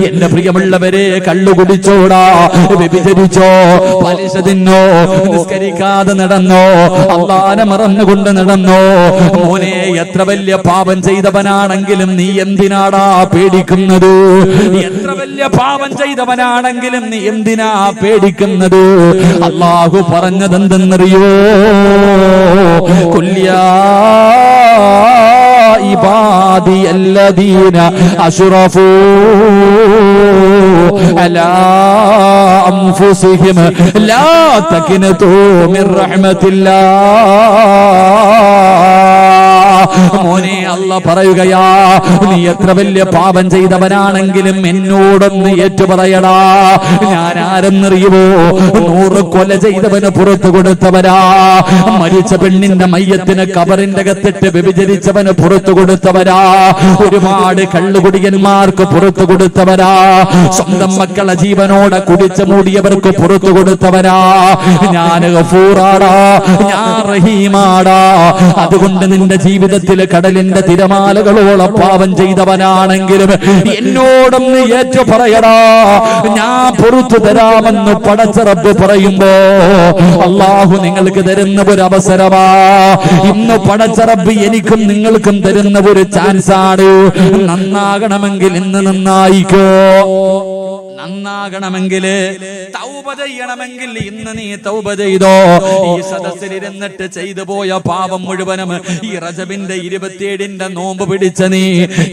എന്റെ പ്രിയമുള്ളവരെ, കള്ളു കുടിച്ചോടാ, വ്യഭിചരിച്ചോ, പലിശ തിന്നോ, നിസ്കരിക്കാതെ നടന്നോ, അല്ലാഹനെ മറന്നുകൊണ്ട് നടന്നോ, മോനെ എത്ര വലിയ പാപം ചെയ്തവനാണെങ്കിലും നീ എന്തിനാടാ പേടിക്കുന്നത്? എത്ര വലിയ പാപം ചെയ്തവനാണെങ്കിലും നീ എന്തിനാ പേടിക്കുന്നത്? അല്ലാഹു പറഞ്ഞതെന്തെന്നറിയോ? കുല്യാ ഇബാദി അല്ലദീന അശ്റഫൂ അലാ അൻഫുസിഹിം ലാ തഖ്നതൂ മിർ റഹ്മത്തില്ലാഹ്. മോനെ, അല്ലാഹ് പറയുകയാ, നീ എത്ര വലിയ പാപം ചെയ്തവനാണെങ്കിലും എന്നോടൊന്ന് ഏറ്റുപറയടാ. ഞാൻ ആരെന്നറിയുമോ? 100 കൊല ചെയ്തവന് പുറത്തു കൊടുത്തവരാ. മരിച്ച പെണ്ണിന്റെ മയ്യത്തിന് കബറിന്റെ അകത്തിട്ട് വ്യഭിചരിച്ചവന് പുറത്തു കൊടുത്തവരാ. ഒരുപാട് കള്ളുകുടിയന്മാർക്ക് പുറത്തു കൊടുത്തവരാ. സ്വന്തം മക്കളെ ജീവനോടെ കുടിച്ചു മൂടിയവർക്ക് പുറത്തു കൊടുത്തവരാ. ഞാൻ ഗഫൂറാടാ, ഞാൻ റഹീമാടാ. അതുകൊണ്ട് നിന്റെ ജീവിതത്തിൽ കടലിന്റെ തിരമാലകളോളം പാപം ചെയ്തവനാണെങ്കിലും എന്നോടൊന്ന് ഏറ്റു പറയടാ, ഞാൻ പുറത്തു തരാമെന്ന് പടച്ച റബ്ബ് പറയുമ്പോ അല്ലാഹു നിങ്ങൾക്ക് തരുന്ന ഒരു അവസരമാ. ഇന്ന് പടച്ച റബ്ബ് എനിക്കും നിങ്ങൾക്കും തരുന്ന ഒരു ചാൻസാണ്. നന്നാകണമെങ്കിൽ ഇന്ന് നന്നായിക്കോ. നന്നാകണമെങ്കിൽ, തൗബ ചെയ്യണമെങ്കിൽ ഇന്ന് നീ തൗബ ചെയ്തോ. ഈ സദസ്സിലിരുന്നിട്ട് ചെയ്തു പോയ പാപം മുഴുവനും ഈ റജബിന്റെ 27 നോമ്പ് പിടിച്ച നീ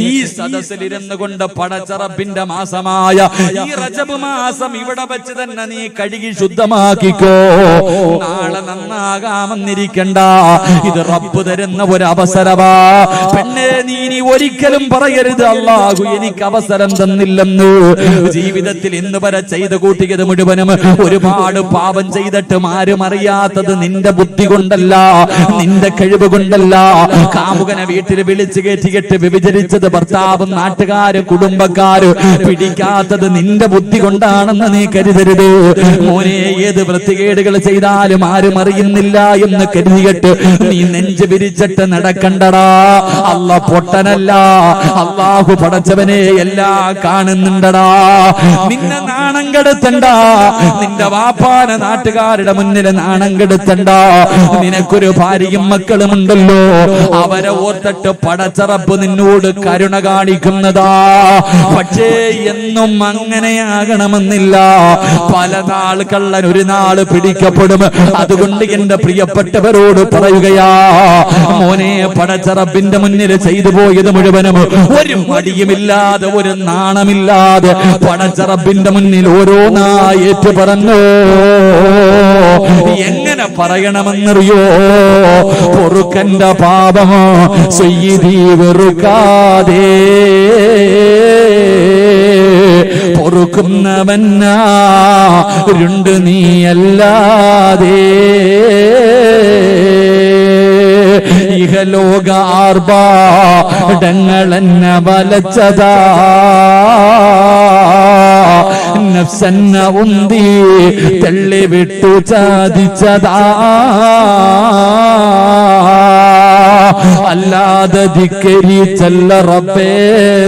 ഈ സദസ്സിലിരുന്ന് കൊണ്ട് പടച്ച റബ്ബിന്റെ മാസമായ ഈ റജബ് മാസം ഇവിടെ വെച്ച് തന്നെ നീ കഴുകി ശുദ്ധമാക്കിക്കോ. നാളെ നന്നാകാമെന്നിരിക്കണ്ട. ഇത് റബ്ബ് തരുന്ന ഒരു അവസരമാ. പെണ്ണെ, നീ ഒരിക്കലും പറയരുത് അല്ലാഹു എനിക്ക് അവസരം തന്നില്ലെന്ന്. ജീവിതത്തിൽ ഇന്ന് വരെ ചെയ്ത് കൂട്ടിയത് മുഴുവനും ഒരുപാട് പാപം ചെയ്തിട്ടും ആരും അറിയാത്തത് നിന്റെ ബുദ്ധി കൊണ്ടല്ല, നിന്റെ കഴിവ് കൊണ്ടല്ല. കാമുകനെ വീട്ടിൽ വിളിച്ചു കയറ്റിയിട്ട് വ്യഭിചരിച്ചത് ഭർത്താവും നാട്ടുകാരും കുടുംബക്കാരും പിടിക്കാത്തത് നിന്റെ ബുദ്ധി കൊണ്ടാണെന്ന് നീ കരുതരുത്. മോനെ, ഏത് വൃത്തികേടുകൾ ചെയ്താലും ആരും അറിയുന്നില്ല എന്ന് കരുതിയിട്ട് നീ നെഞ്ച് വിരിച്ചിട്ട് നടക്കണ്ടടാ. അല്ലാഹ് പൊട്ടനല്ല. അല്ലാഹു പടച്ചവനെ എല്ലാം കാണുന്നുണ്ടടാ. നിന്നെ നാണം കെടുത്തണ്ട. നിന്റെ വാപ്പാനെ നാട്ടുകാരുടെ മുന്നിൽ നാണം കെടുത്തണ്ട. നിനക്കൊരു ഭാര്യയും മക്കളും ഉണ്ടല്ലോ, അവരെ ഓർത്തിട്ട് പടച്ച റബ്ബ് നിന്നോട് കരുണ കാണിക്കുന്നതാ. പക്ഷേ എന്നും അങ്ങനെയാകണമെന്നില്ല. പല നാൾ കള്ളൻ ഒരു നാള് പിടിക്കപ്പെടും. അതുകൊണ്ട് എന്റെ പ്രിയപ്പെട്ടവരോട് പറയുകയാ, മോനെ, പടച്ച റബ്ബിന്റെ മുന്നിൽ ചെയ്തു പോയത് മുഴുവനും ഒരു മടിയുമില്ലാതെ, ഒരു നാണമില്ലാതെ പടച്ച റബ്ബിന്റെ മുന്നിൽ ഓരോന്നായിട്ട് പറഞ്ഞു. എങ്ങനെ പറയണമെന്നറിയോ? പൊറുക്കന്റെ പാപമോ സയ്യിദി വെറുക്കാതെ പൊറുക്കുന്നവനാരുണ്ട് നീയല്ലാതെ. ഇഹലോക ആർഭാടങ്ങളെന്നെ വലച്ചതാ, നഫ്സെന്ന ഉന്തി തള്ളിവിട്ടു ചാദിച്ചതാ. അല്ലാതെ ധിക്കരിച്ചല്ല റബ്ബേ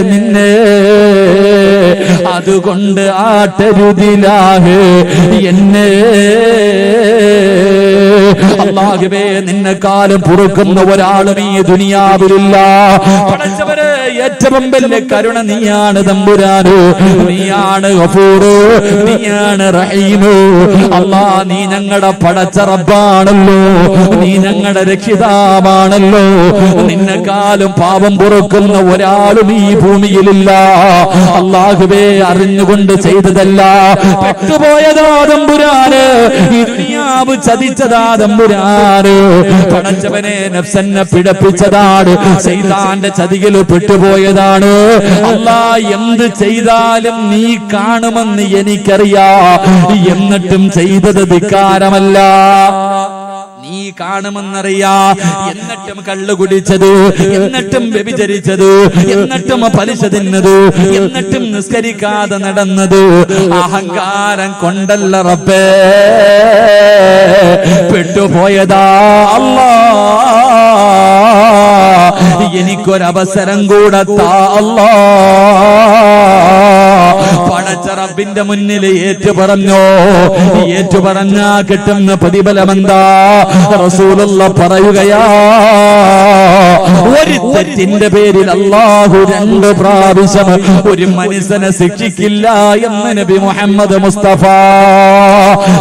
നിന്നെ, അതുകൊണ്ട് ആട്ടരുതിലാഹ് എന്നെ. അല്ലാഹുവേ, നിന്നെക്കാളും പൊറുക്കുന്ന ഒരാളും ഈ ദുനിയാവിലില്ല. പടച്ചവരെ, ഏറ്റവും വലിയ കരുണ നീയാണ് തമ്പുരാന്, നീയാണ് ഗഫൂറ്, നീയാണ് റഹീമ്. അല്ലാ, നീ ഞങ്ങളുടെ പടച്ച റബ്ബാണല്ലോ, നീ ഞങ്ങളുടെ രക്ഷിതാവാണല്ലോ. നിന്നെക്കാളും പാപം പൊറുക്കുന്ന ഒരാളും ഈ ഭൂമിയിലില്ല. അല്ലാഹുവേ, അറിഞ്ഞുകൊണ്ട് ചെയ്തതല്ല, പെട്ടുപോയതാ തമ്പുരാന്, ഈ ദുനിയാവ് ചതിച്ചതാ തമ്പുരാന്. പടച്ചവനെ, നഫ്സെന്നെ പിഴപ്പിച്ചതാണ്, ശൈത്താന്റെ ചതിയിൽ പെട്ടുപോയതാണ്. അല്ലാ, എന്ത് ചെയ്താലും നീ കാണുമെന്ന് എനിക്കറിയാ, എന്നിട്ടും ചെയ്തത് ധിക്കാരമല്ല. നീ കാണുമെന്നറിയാ, എന്നിട്ടും കള്ളു കുടിച്ചത്, എന്നിട്ടും വ്യഭിചരിച്ചത്, എന്നിട്ടും പലിശ തിന്നത്, എന്നിട്ടും നിസ്കരിക്കാതെ നടന്നത് അഹങ്കാരം കൊണ്ടല്ല റബ്ബേ, പെട്ടുപോയതാ. അല്ലാ, എനിക്കൊരവസരം കൂടെ താ അല്ലാ. പടച്ച റബ്ബിന്റെ മുന്നിൽ ഏറ്റുപറഞ്ഞോ? ഏറ്റുപറഞ്ഞാ കിട്ടുന്ന പ്രതിഫലമെന്താ? റസൂലുള്ള പറയുകയാ, ഒരു തെറ്റിന്റെ പേരിൽ അല്ലാഹു 2 പ്രാവശ്യം ഒരു മനുഷ്യനെ ശിക്ഷിക്കില്ല എന്ന് നബി മുഹമ്മദ് മുസ്തഫ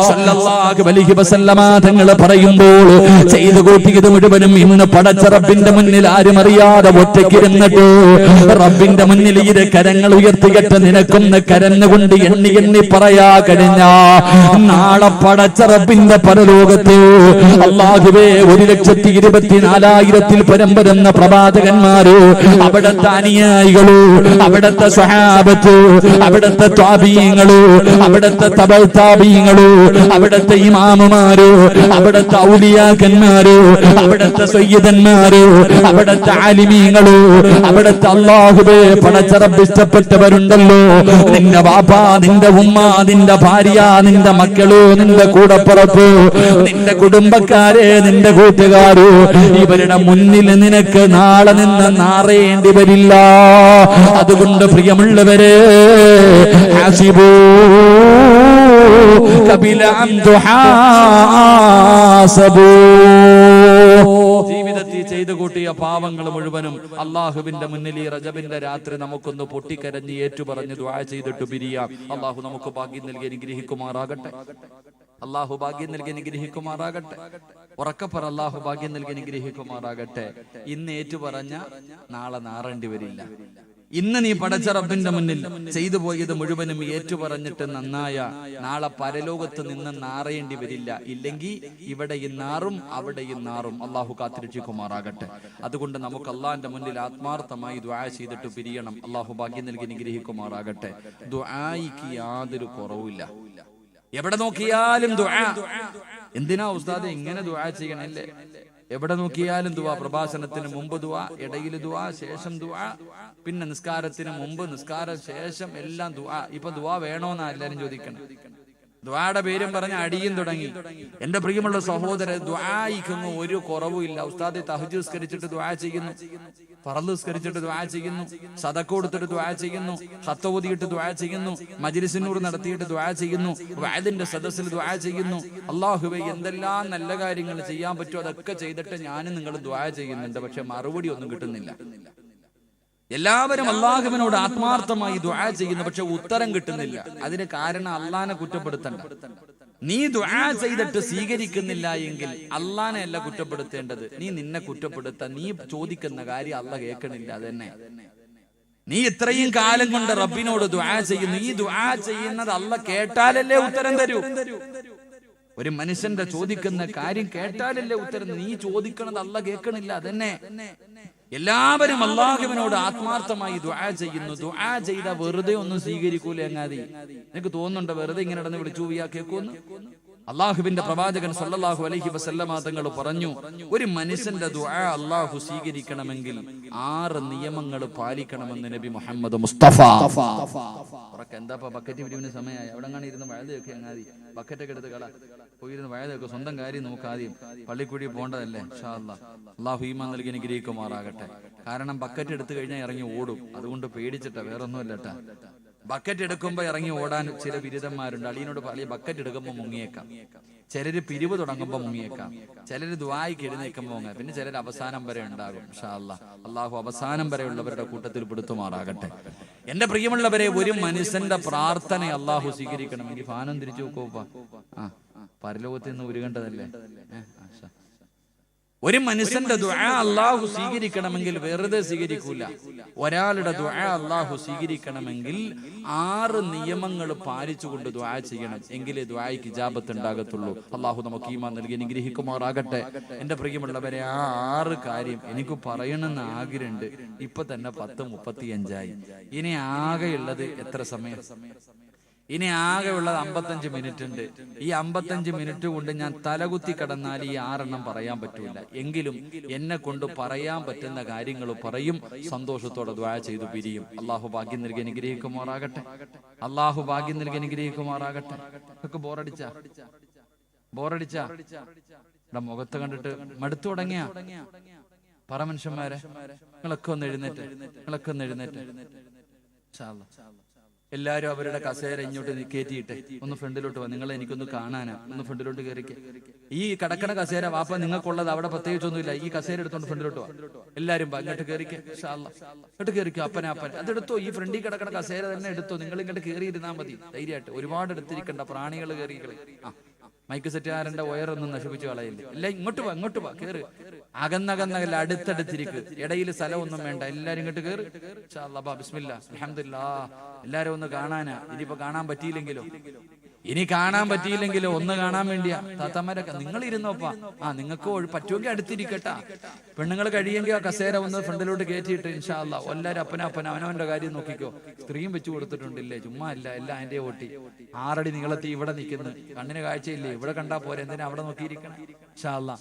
സല്ലല്ലാഹു അലൈഹി വസല്ലമ തങ്ങൾ പറയുമ്പോൾ ചെയ്തു കൂട്ടിയത് മുഴുവനും ഇന്ന് പടച്ച റബ്ബിന്റെ മുന്നിൽ ആരും അറിയാതെ ഒറ്റയ്ക്കിരുന്നിട്ട് റബ്ബിന്റെ മുന്നിൽ ഇത് കരങ്ങൾ ഉയർത്തിയിട്ട് നിനക്കൊന്ന് കരഞ്ഞുകൊണ്ട് എണ്ണി എണ്ണി പറയാ കഴിഞ്ഞ നാളെ പടച്ച റബ്ബിന്റെ പരലോകത്ത് അല്ലാഹുവേ 1,24,000 പരം വരുന്ന പ്രവാചകന്മാര്, അവിടുത്തെ അനുയായികള്, അവിടുത്തെ സ്വഹാബത്ത്, അവിടുത്തെ താബീങ്ങള്, അവിടുത്തെ തബൗ താബീങ്ങള്, അവിടുത്തെ ഇമാമുമാര്, അവിടുത്തെ ഔലിയാക്കന്മാര്, അവിടുത്തെ സയ്യിദന്മാര്, അവിടുത്തെ ആലിമീങ്ങള്, അവിടുത്തെ അല്ലാഹുവേ പടച്ച റബ്ബ് ഇഷ്ടപ്പെട്ടവരുണ്ടല്ലോ. നിന്റെ വാപ്പ, നിന്റെ ഉമ്മ, നിന്റെ ഭാര്യ, നിന്റെ മക്കള്, നിന്റെ കൂടപ്പുറപ്പ്, നിന്റെ കുടുംബക്കാരെ, നിന്റെ കൂട്ടുകാര്, ഇവരുടെ മുന്നിൽ നിനക്ക് നാളെ നിന്ന് നാറേണ്ടി വരില്ല. അതുകൊണ്ട് പ്രിയമുള്ളവരെ, ഹസിബൂ ഖബല അൻ തുഹാസബൂ, ജീവിതത്തിൽ ചെയ്തു കൂട്ടിയ പാവങ്ങൾ മുഴുവനും അള്ളാഹുവിന്റെ മുന്നിൽ ഈ റജബിന്റെ രാത്രി നമുക്കൊന്ന് പൊട്ടിക്കരഞ്ഞ് ഏറ്റുപറഞ്ഞ് ദുആ ചെയ്തിട്ട് പിരിയാം. അള്ളാഹു നമുക്ക് ഭാഗ്യം നൽകി അനുഗ്രഹിക്കുമാറാകട്ടെ. അള്ളാഹു ഭാഗ്യം നൽകി അനുഗ്രഹിക്കുമാറാകട്ടെ. ഉറക്കപ്പറ, അള്ളാഹു ഭാഗ്യം നൽകി അനുഗ്രഹിക്കുമാറാകട്ടെ. ഇന്ന് ഏറ്റുപറഞ്ഞ നാളെ നാറേണ്ടി വരില്ല. ഇന്ന് നീ പടച്ച റബ്ബിന്റെ മുന്നിൽ ചെയ്തു പോയത് മുഴുവനും ഏറ്റുപറഞ്ഞിട്ട് നന്നായ നാളെ പരലോകത്ത് നിന്ന് നാറേണ്ടി വരില്ല. ഇല്ലെങ്കിൽ ഇവിടെയും നാറും അവിടെയും നാറും. അള്ളാഹു കാത്തിരക്ഷിക്കുമാറാകട്ടെ. അതുകൊണ്ട് നമുക്ക് അള്ളാഹിന്റെ മുന്നിൽ ആത്മാർത്ഥമായി ദുആ ചെയ്തിട്ട് പിരിയണം. അള്ളാഹു ഭാഗ്യം നൽകി അനുഗ്രഹിക്കുമാറാകട്ടെ. ദുആയിക്ക് യാതൊരു കുറവില്ല. എവിടെ നോക്കിയാലും ദുആ. എന്തിനാ ഉസ്താദെ ഇങ്ങനെ ദുആ ചെയ്യണല്ലേ? എവിടെ നോക്കിയാലും ദുആ. പ്രഭാഷണത്തിന് മുമ്പ് ദുആ, ഇടയിൽ ദുആ, ശേഷം ദുആ, പിന്നെ നിസ്കാരത്തിന് മുമ്പ്, നിസ്കാര ശേഷം എല്ലാം ദുആ. ഇപ്പൊ ദുആ വേണോന്നാ എല്ലാരും ചോദിക്കണം. ദുആയുടെ പേരും പറഞ്ഞ അടിയും തുടങ്ങി. എന്റെ പ്രിയമുള്ള സഹോദരൻ, ദുആയിക്കൊന്നും ഒരു കുറവുമില്ല. ഉസ്താദെ തഹജ്ജുദ് നിസ്കരിച്ചിട്ട് ദുആ ചെയ്യുന്നു, ഫർള് നിസ്കരിച്ചിട്ട് ദുആ ചെയ്യുന്നു, സദഖ കൊടുത്തിട്ട് ദുആ ചെയ്യുന്നു, ഖത്ത് ഓതിയിട്ട് ദുആ ചെയ്യുന്നു, മജ്ലിസുന്നൂർ നടത്തിയിട്ട് ദുആ ചെയ്യുന്നു, വഅദിന്റെ സദസ്സിൽ ദുആ ചെയ്യുന്നു. അല്ലാഹുവേ, എന്തെല്ലാം നല്ല കാര്യങ്ങൾ ചെയ്യാൻ പറ്റുമോ അതൊക്കെ ചെയ്തിട്ട് ഞാനും നിങ്ങൾ ദുആ ചെയ്യുന്നുണ്ട്. പക്ഷെ മറുപടി ഒന്നും കിട്ടുന്നില്ല. എല്ലാവരും അള്ളാഹുവിനോട് ആത്മാർത്ഥമായി ദുആ ചെയ്യുന്നു, പക്ഷെ ഉത്തരം കിട്ടുന്നില്ല. അതിന് കാരണം അള്ളാനെ കുറ്റപ്പെടുത്തണ്ട. നീ ദുആ ചെയ്തിട്ട് സ്വീകരിക്കുന്നില്ല എങ്കിൽ അള്ളാനെ അല്ല കുറ്റപ്പെടുത്തേണ്ടത്, നീ നിന്നെ കുറ്റപ്പെടുത്ത. നീ ചോദിക്കുന്ന കാര്യം അള്ളാഹ് കേൾക്കണില്ല. അതന്നെ നീ ഇത്രയും കാലം കൊണ്ട് റബ്ബിനോട് ദുആ ചെയ്യുന്നു. ഈ ദുആ ചെയ്യുന്നത് അള്ളാഹ് കേട്ടാലല്ലേ ഉത്തരം തരൂ. ഒരു മനുഷ്യന്റെ ചോദിക്കുന്ന കാര്യം കേട്ടാലല്ലേ ഉത്തരം. നീ ചോദിക്കണത് അള്ളാഹ് കേൾക്കണില്ല. അതന്നെ എല്ലാവരും അള്ളാഹുവിനോട് ആത്മാർത്ഥമായി ദുആ ചെയ്യുന്നു. ദുആ ചെയ്ത വെറുതെ ഒന്നും സ്വീകരിക്കൂല. എങ്ങാതി നിനക്ക് തോന്നുന്നുണ്ടോ വെറുതെ ഇങ്ങനെ നടന്ന് വിളിച്ചു പോയാ കേൾക്കുമെന്ന്? അള്ളാഹുവിന്റെ പ്രവാചകൻ സല്ലല്ലാഹു അലൈഹി വസല്ലമ തങ്ങൾ പറഞ്ഞു, ഒരു മനുഷ്യന്റെ ദുആ അള്ളാഹു സ്വീകരിക്കണമെങ്കിൽ 6 നിയമങ്ങൾ പാലിക്കണമെന്ന് നബി മുഹമ്മദ് മുസ്തഫ. എന്താ ബക്കറ്റ് പിരിവിന് സമയമായി? അവിടെ അങ്ങനെ ഇരുന്ന് വഴുതൊക്കെ അങ്ങാതി ബക്കറ്റൊക്കെ എടുത്ത് കള പോയിരുന്ന് വഴുതൊക്കെ. സ്വന്തം കാര്യം നോക്ക്. ആദ്യം പള്ളിക്കൂടി പോകേണ്ടതല്ലേ? ഇൻഷാ അല്ലാഹ്. അള്ളാഹു ഈമാൻ നൽകി അനുഗ്രഹിക്കുമാറാകട്ടെ. കാരണം ബക്കറ്റ് എടുത്തു കഴിഞ്ഞാൽ ഇറങ്ങി ഓടും. അതുകൊണ്ട് പേടിച്ചിട്ടാ, വേറൊന്നുമല്ലട്ടാ. ബക്കറ്റ് എടുക്കുമ്പോ ഇറങ്ങി ഓടാൻ ചില ബിരുദന്മാരുണ്ട്. അളിയനോട് പറയും ബക്കറ്റ് എടുക്കുമ്പോ മുങ്ങിയേക്കാം. ചിലര് പിരിവ് തുടങ്ങുമ്പോ മുങ്ങിയേക്കാം. ചിലര് ദുആയിക്ക് എഴുന്നേക്കുമ്പോ മുങ്ങാം. പിന്നെ ചിലർ അവസാനം വരെ ഉണ്ടാകും. ഇൻഷാ അല്ലാഹ്. അള്ളാഹു അവസാനം വരെയുള്ളവരുടെ കൂട്ടത്തിൽ പെടുത്തുമാറാകട്ടെ. എന്റെ പ്രിയമുള്ളവരെ, ഒരു മനുഷ്യന്റെ പ്രാർത്ഥന അള്ളാഹു സ്വീകരിക്കണമെങ്കിൽ ഫാനം തിരിച്ചു നോക്കോപ്പാ. പരലോകത്തിൽ നിന്ന് ഉരുകേണ്ടതല്ലേ? ഒരു മനുഷ്യന്റെ ദുആ അള്ളാഹു സ്വീകരിക്കണമെങ്കിൽ വെറുതെ സ്വീകരിക്കൂല. ഒരാളുടെ ദുആ അള്ളാഹു സ്വീകരിക്കണമെങ്കിൽ 6 നിയമങ്ങൾ പാലിച്ചുകൊണ്ട് ദുആ ചെയ്യണം. എങ്കിലേ ദുആയ്ക്ക് ഇജാബത്ത് ഉണ്ടാകത്തുള്ളൂ. അള്ളാഹു നമുക്ക് ഈമാൻ നൽകി അനുഗ്രഹിക്കുമാറാകട്ടെ. എന്റെ പ്രിയമുള്ളവരെ, ആ 6 കാര്യം എനിക്ക് പറയണമെന്ന് ആഗ്രഹമുണ്ട്. ഇപ്പൊ തന്നെ 10:35. ഇനി ആകെയുള്ളത് എത്ര സമയം? ഇനി ആകെ ഉള്ളത് 55 മിനിറ്റ് ഉണ്ട്. ഈ 55 മിനിറ്റ് കൊണ്ട് ഞാൻ തലകുത്തി കടന്നാൽ ഈ 6 എണ്ണം പറയാൻ പറ്റൂല. എങ്കിലും എന്നെ കൊണ്ട് പറയാൻ പറ്റുന്ന കാര്യങ്ങൾ പറയും. സന്തോഷത്തോടെ ദുആ ചെയ്തു പിരിയും. അള്ളാഹു ഭാഗ്യം നൽകി അനുഗ്രഹിക്കുമാറാകട്ടെ. അള്ളാഹു ഭാഗ്യം നൽകി അനുഗ്രഹിക്കുമാറാകട്ടെ. ഒക്കെ ബോറടിച്ച മുഖത്ത് കണ്ടിട്ട് മടുത്തു തുടങ്ങിയ പറ മനുഷ്യന്മാരെ, നിങ്ങളൊക്കെ ഒന്ന് എഴുന്നേറ്റ്. എല്ലാരും അവരുടെ കസേര ഇങ്ങോട്ട് കയറ്റിയിട്ട് ഒന്ന് ഫ്രണ്ടിലോട്ട് വാ, നിങ്ങളെ എനിക്കൊന്ന് കാണാനാ, ഒന്ന് ഫ്രണ്ടിലോട്ട് കയറിക്ക്. ഈ കടക്കണ കസേര വാപ്പ നിങ്ങൾക്കുള്ളത് അവിടെ പ്രത്യേകിച്ചൊന്നുമില്ല, ഈ കസേര എടുത്തോണ്ട് ഫ്രണ്ടിലോട്ട് വാ. എല്ലാരും ഇങ്ങോട്ട് കയറിക്ക്, ഇങ്ങോട്ട് കയറിക്കോ. അപ്പന അതെടുത്തോ, ഈ ഫ്രണ്ടിൽ കിടക്കണ കസേര തന്നെ എടുത്തോ, നിങ്ങൾ ഇങ്ങോട്ട് കയറിയിരുന്നാൽ മതി ധൈര്യമായിട്ട്. ഒരുപാട് എടുത്തിരിക്കണ്ട, പ്രാണികൾ കയറിക്കളി. മൈക്ക് സെറ്റുകാരന്റെ വയറൊന്നും നശിപ്പിച്ചു കളയില്ല. എല്ലാം ഇങ്ങോട്ട് വാ കേറ്. അകന്നകന്നല്ല, അടുത്തടുത്തിരിക്ക്, ഇടയിൽ സ്ഥലമൊന്നും വേണ്ട, എല്ലാരും ഇങ്ങോട്ട് കേറ്. ബിസ്മില്ലാ, അൽഹംദുലില്ലാഹ്. എല്ലാരും ഒന്ന് കാണാനാ. ഇനിയിപ്പോ കാണാൻ പറ്റിയില്ലെങ്കിലോ ഒന്ന് കാണാൻ വേണ്ടിയാ. താത്തമാരൊക്കെ നിങ്ങൾ ഇരുന്നോപ്പാ, നിങ്ങൾക്ക് പറ്റുമെങ്കിൽ അടുത്തിരിക്കട്ടാ. പെണ്ണുങ്ങൾ കഴിയെങ്കിൽ ആ കസേര ഒന്ന് ഫ്രണ്ടിലോട്ട് കയറ്റിയിട്ട് ഇൻഷാ അല്ലാഹ് എല്ലാരും അവനവന്റെ കാര്യം നോക്കിക്കോ. സ്ത്രീയും വെച്ചു കൊടുത്തിട്ടുണ്ടില്ലേ, ചുമ്മാ അല്ല, എല്ലാം അതിന്റെ ഓട്ടി. 6 അടി നീളത്തിൽ ഇവിടെ നിൽക്കുന്നു, കണ്ണിന് കാഴ്ചയില്ലേ, ഇവിടെ കണ്ടാ പോരെ, എന്തിനാ അവിടെ നോക്കിയിരിക്കണം. ഇൻഷാ അല്ലാഹ്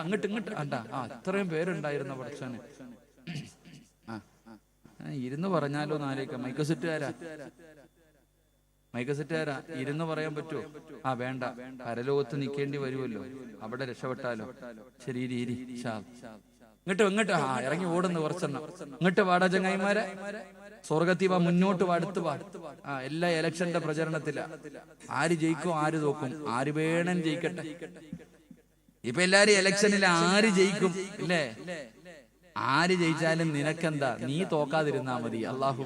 അങ്ങോട്ട് കണ്ടാ. ഇത്രയും പേരുണ്ടായിരുന്ന പഠിച്ചാണ്. ഇരുന്ന് പറഞ്ഞാലോ നാലേക്ക. മൈക്ക് സെറ്റുകാരാ ഇരുന്ന് പറയാൻ പറ്റുമോ? വേണ്ട, പരലോകത്ത് നിൽക്കേണ്ടി വരുമല്ലോ, അവിടെ രക്ഷപ്പെട്ടാലോ. ശരി, ഇരി. ഇങ്ങോട്ട് ഇറങ്ങി ഓടുന്നു കുറച്ചെണ്ണം. ഇങ്ങോട്ട് വാടാ ചങ്ങായിമാരെ, സ്വർഗത്തിൽ വാ, മുന്നോട്ട് വാ, അടുത്ത് വാ. എല്ലാ ഇലക്ഷന്റെ പ്രചരണത്തിലാ. ആര് ജയിക്കും ആര് തോക്കും, ആര് വേണം ജയിക്കട്ടെ. ഇപ്പൊ എല്ലാരും ഇലക്ഷനിൽ ആര് ജയിക്കും ഇല്ലേ? ആര് ജയിച്ചാലും നിനക്കെന്താ, നീ തോക്കാതിരുന്നാ മതി. അള്ളാഹു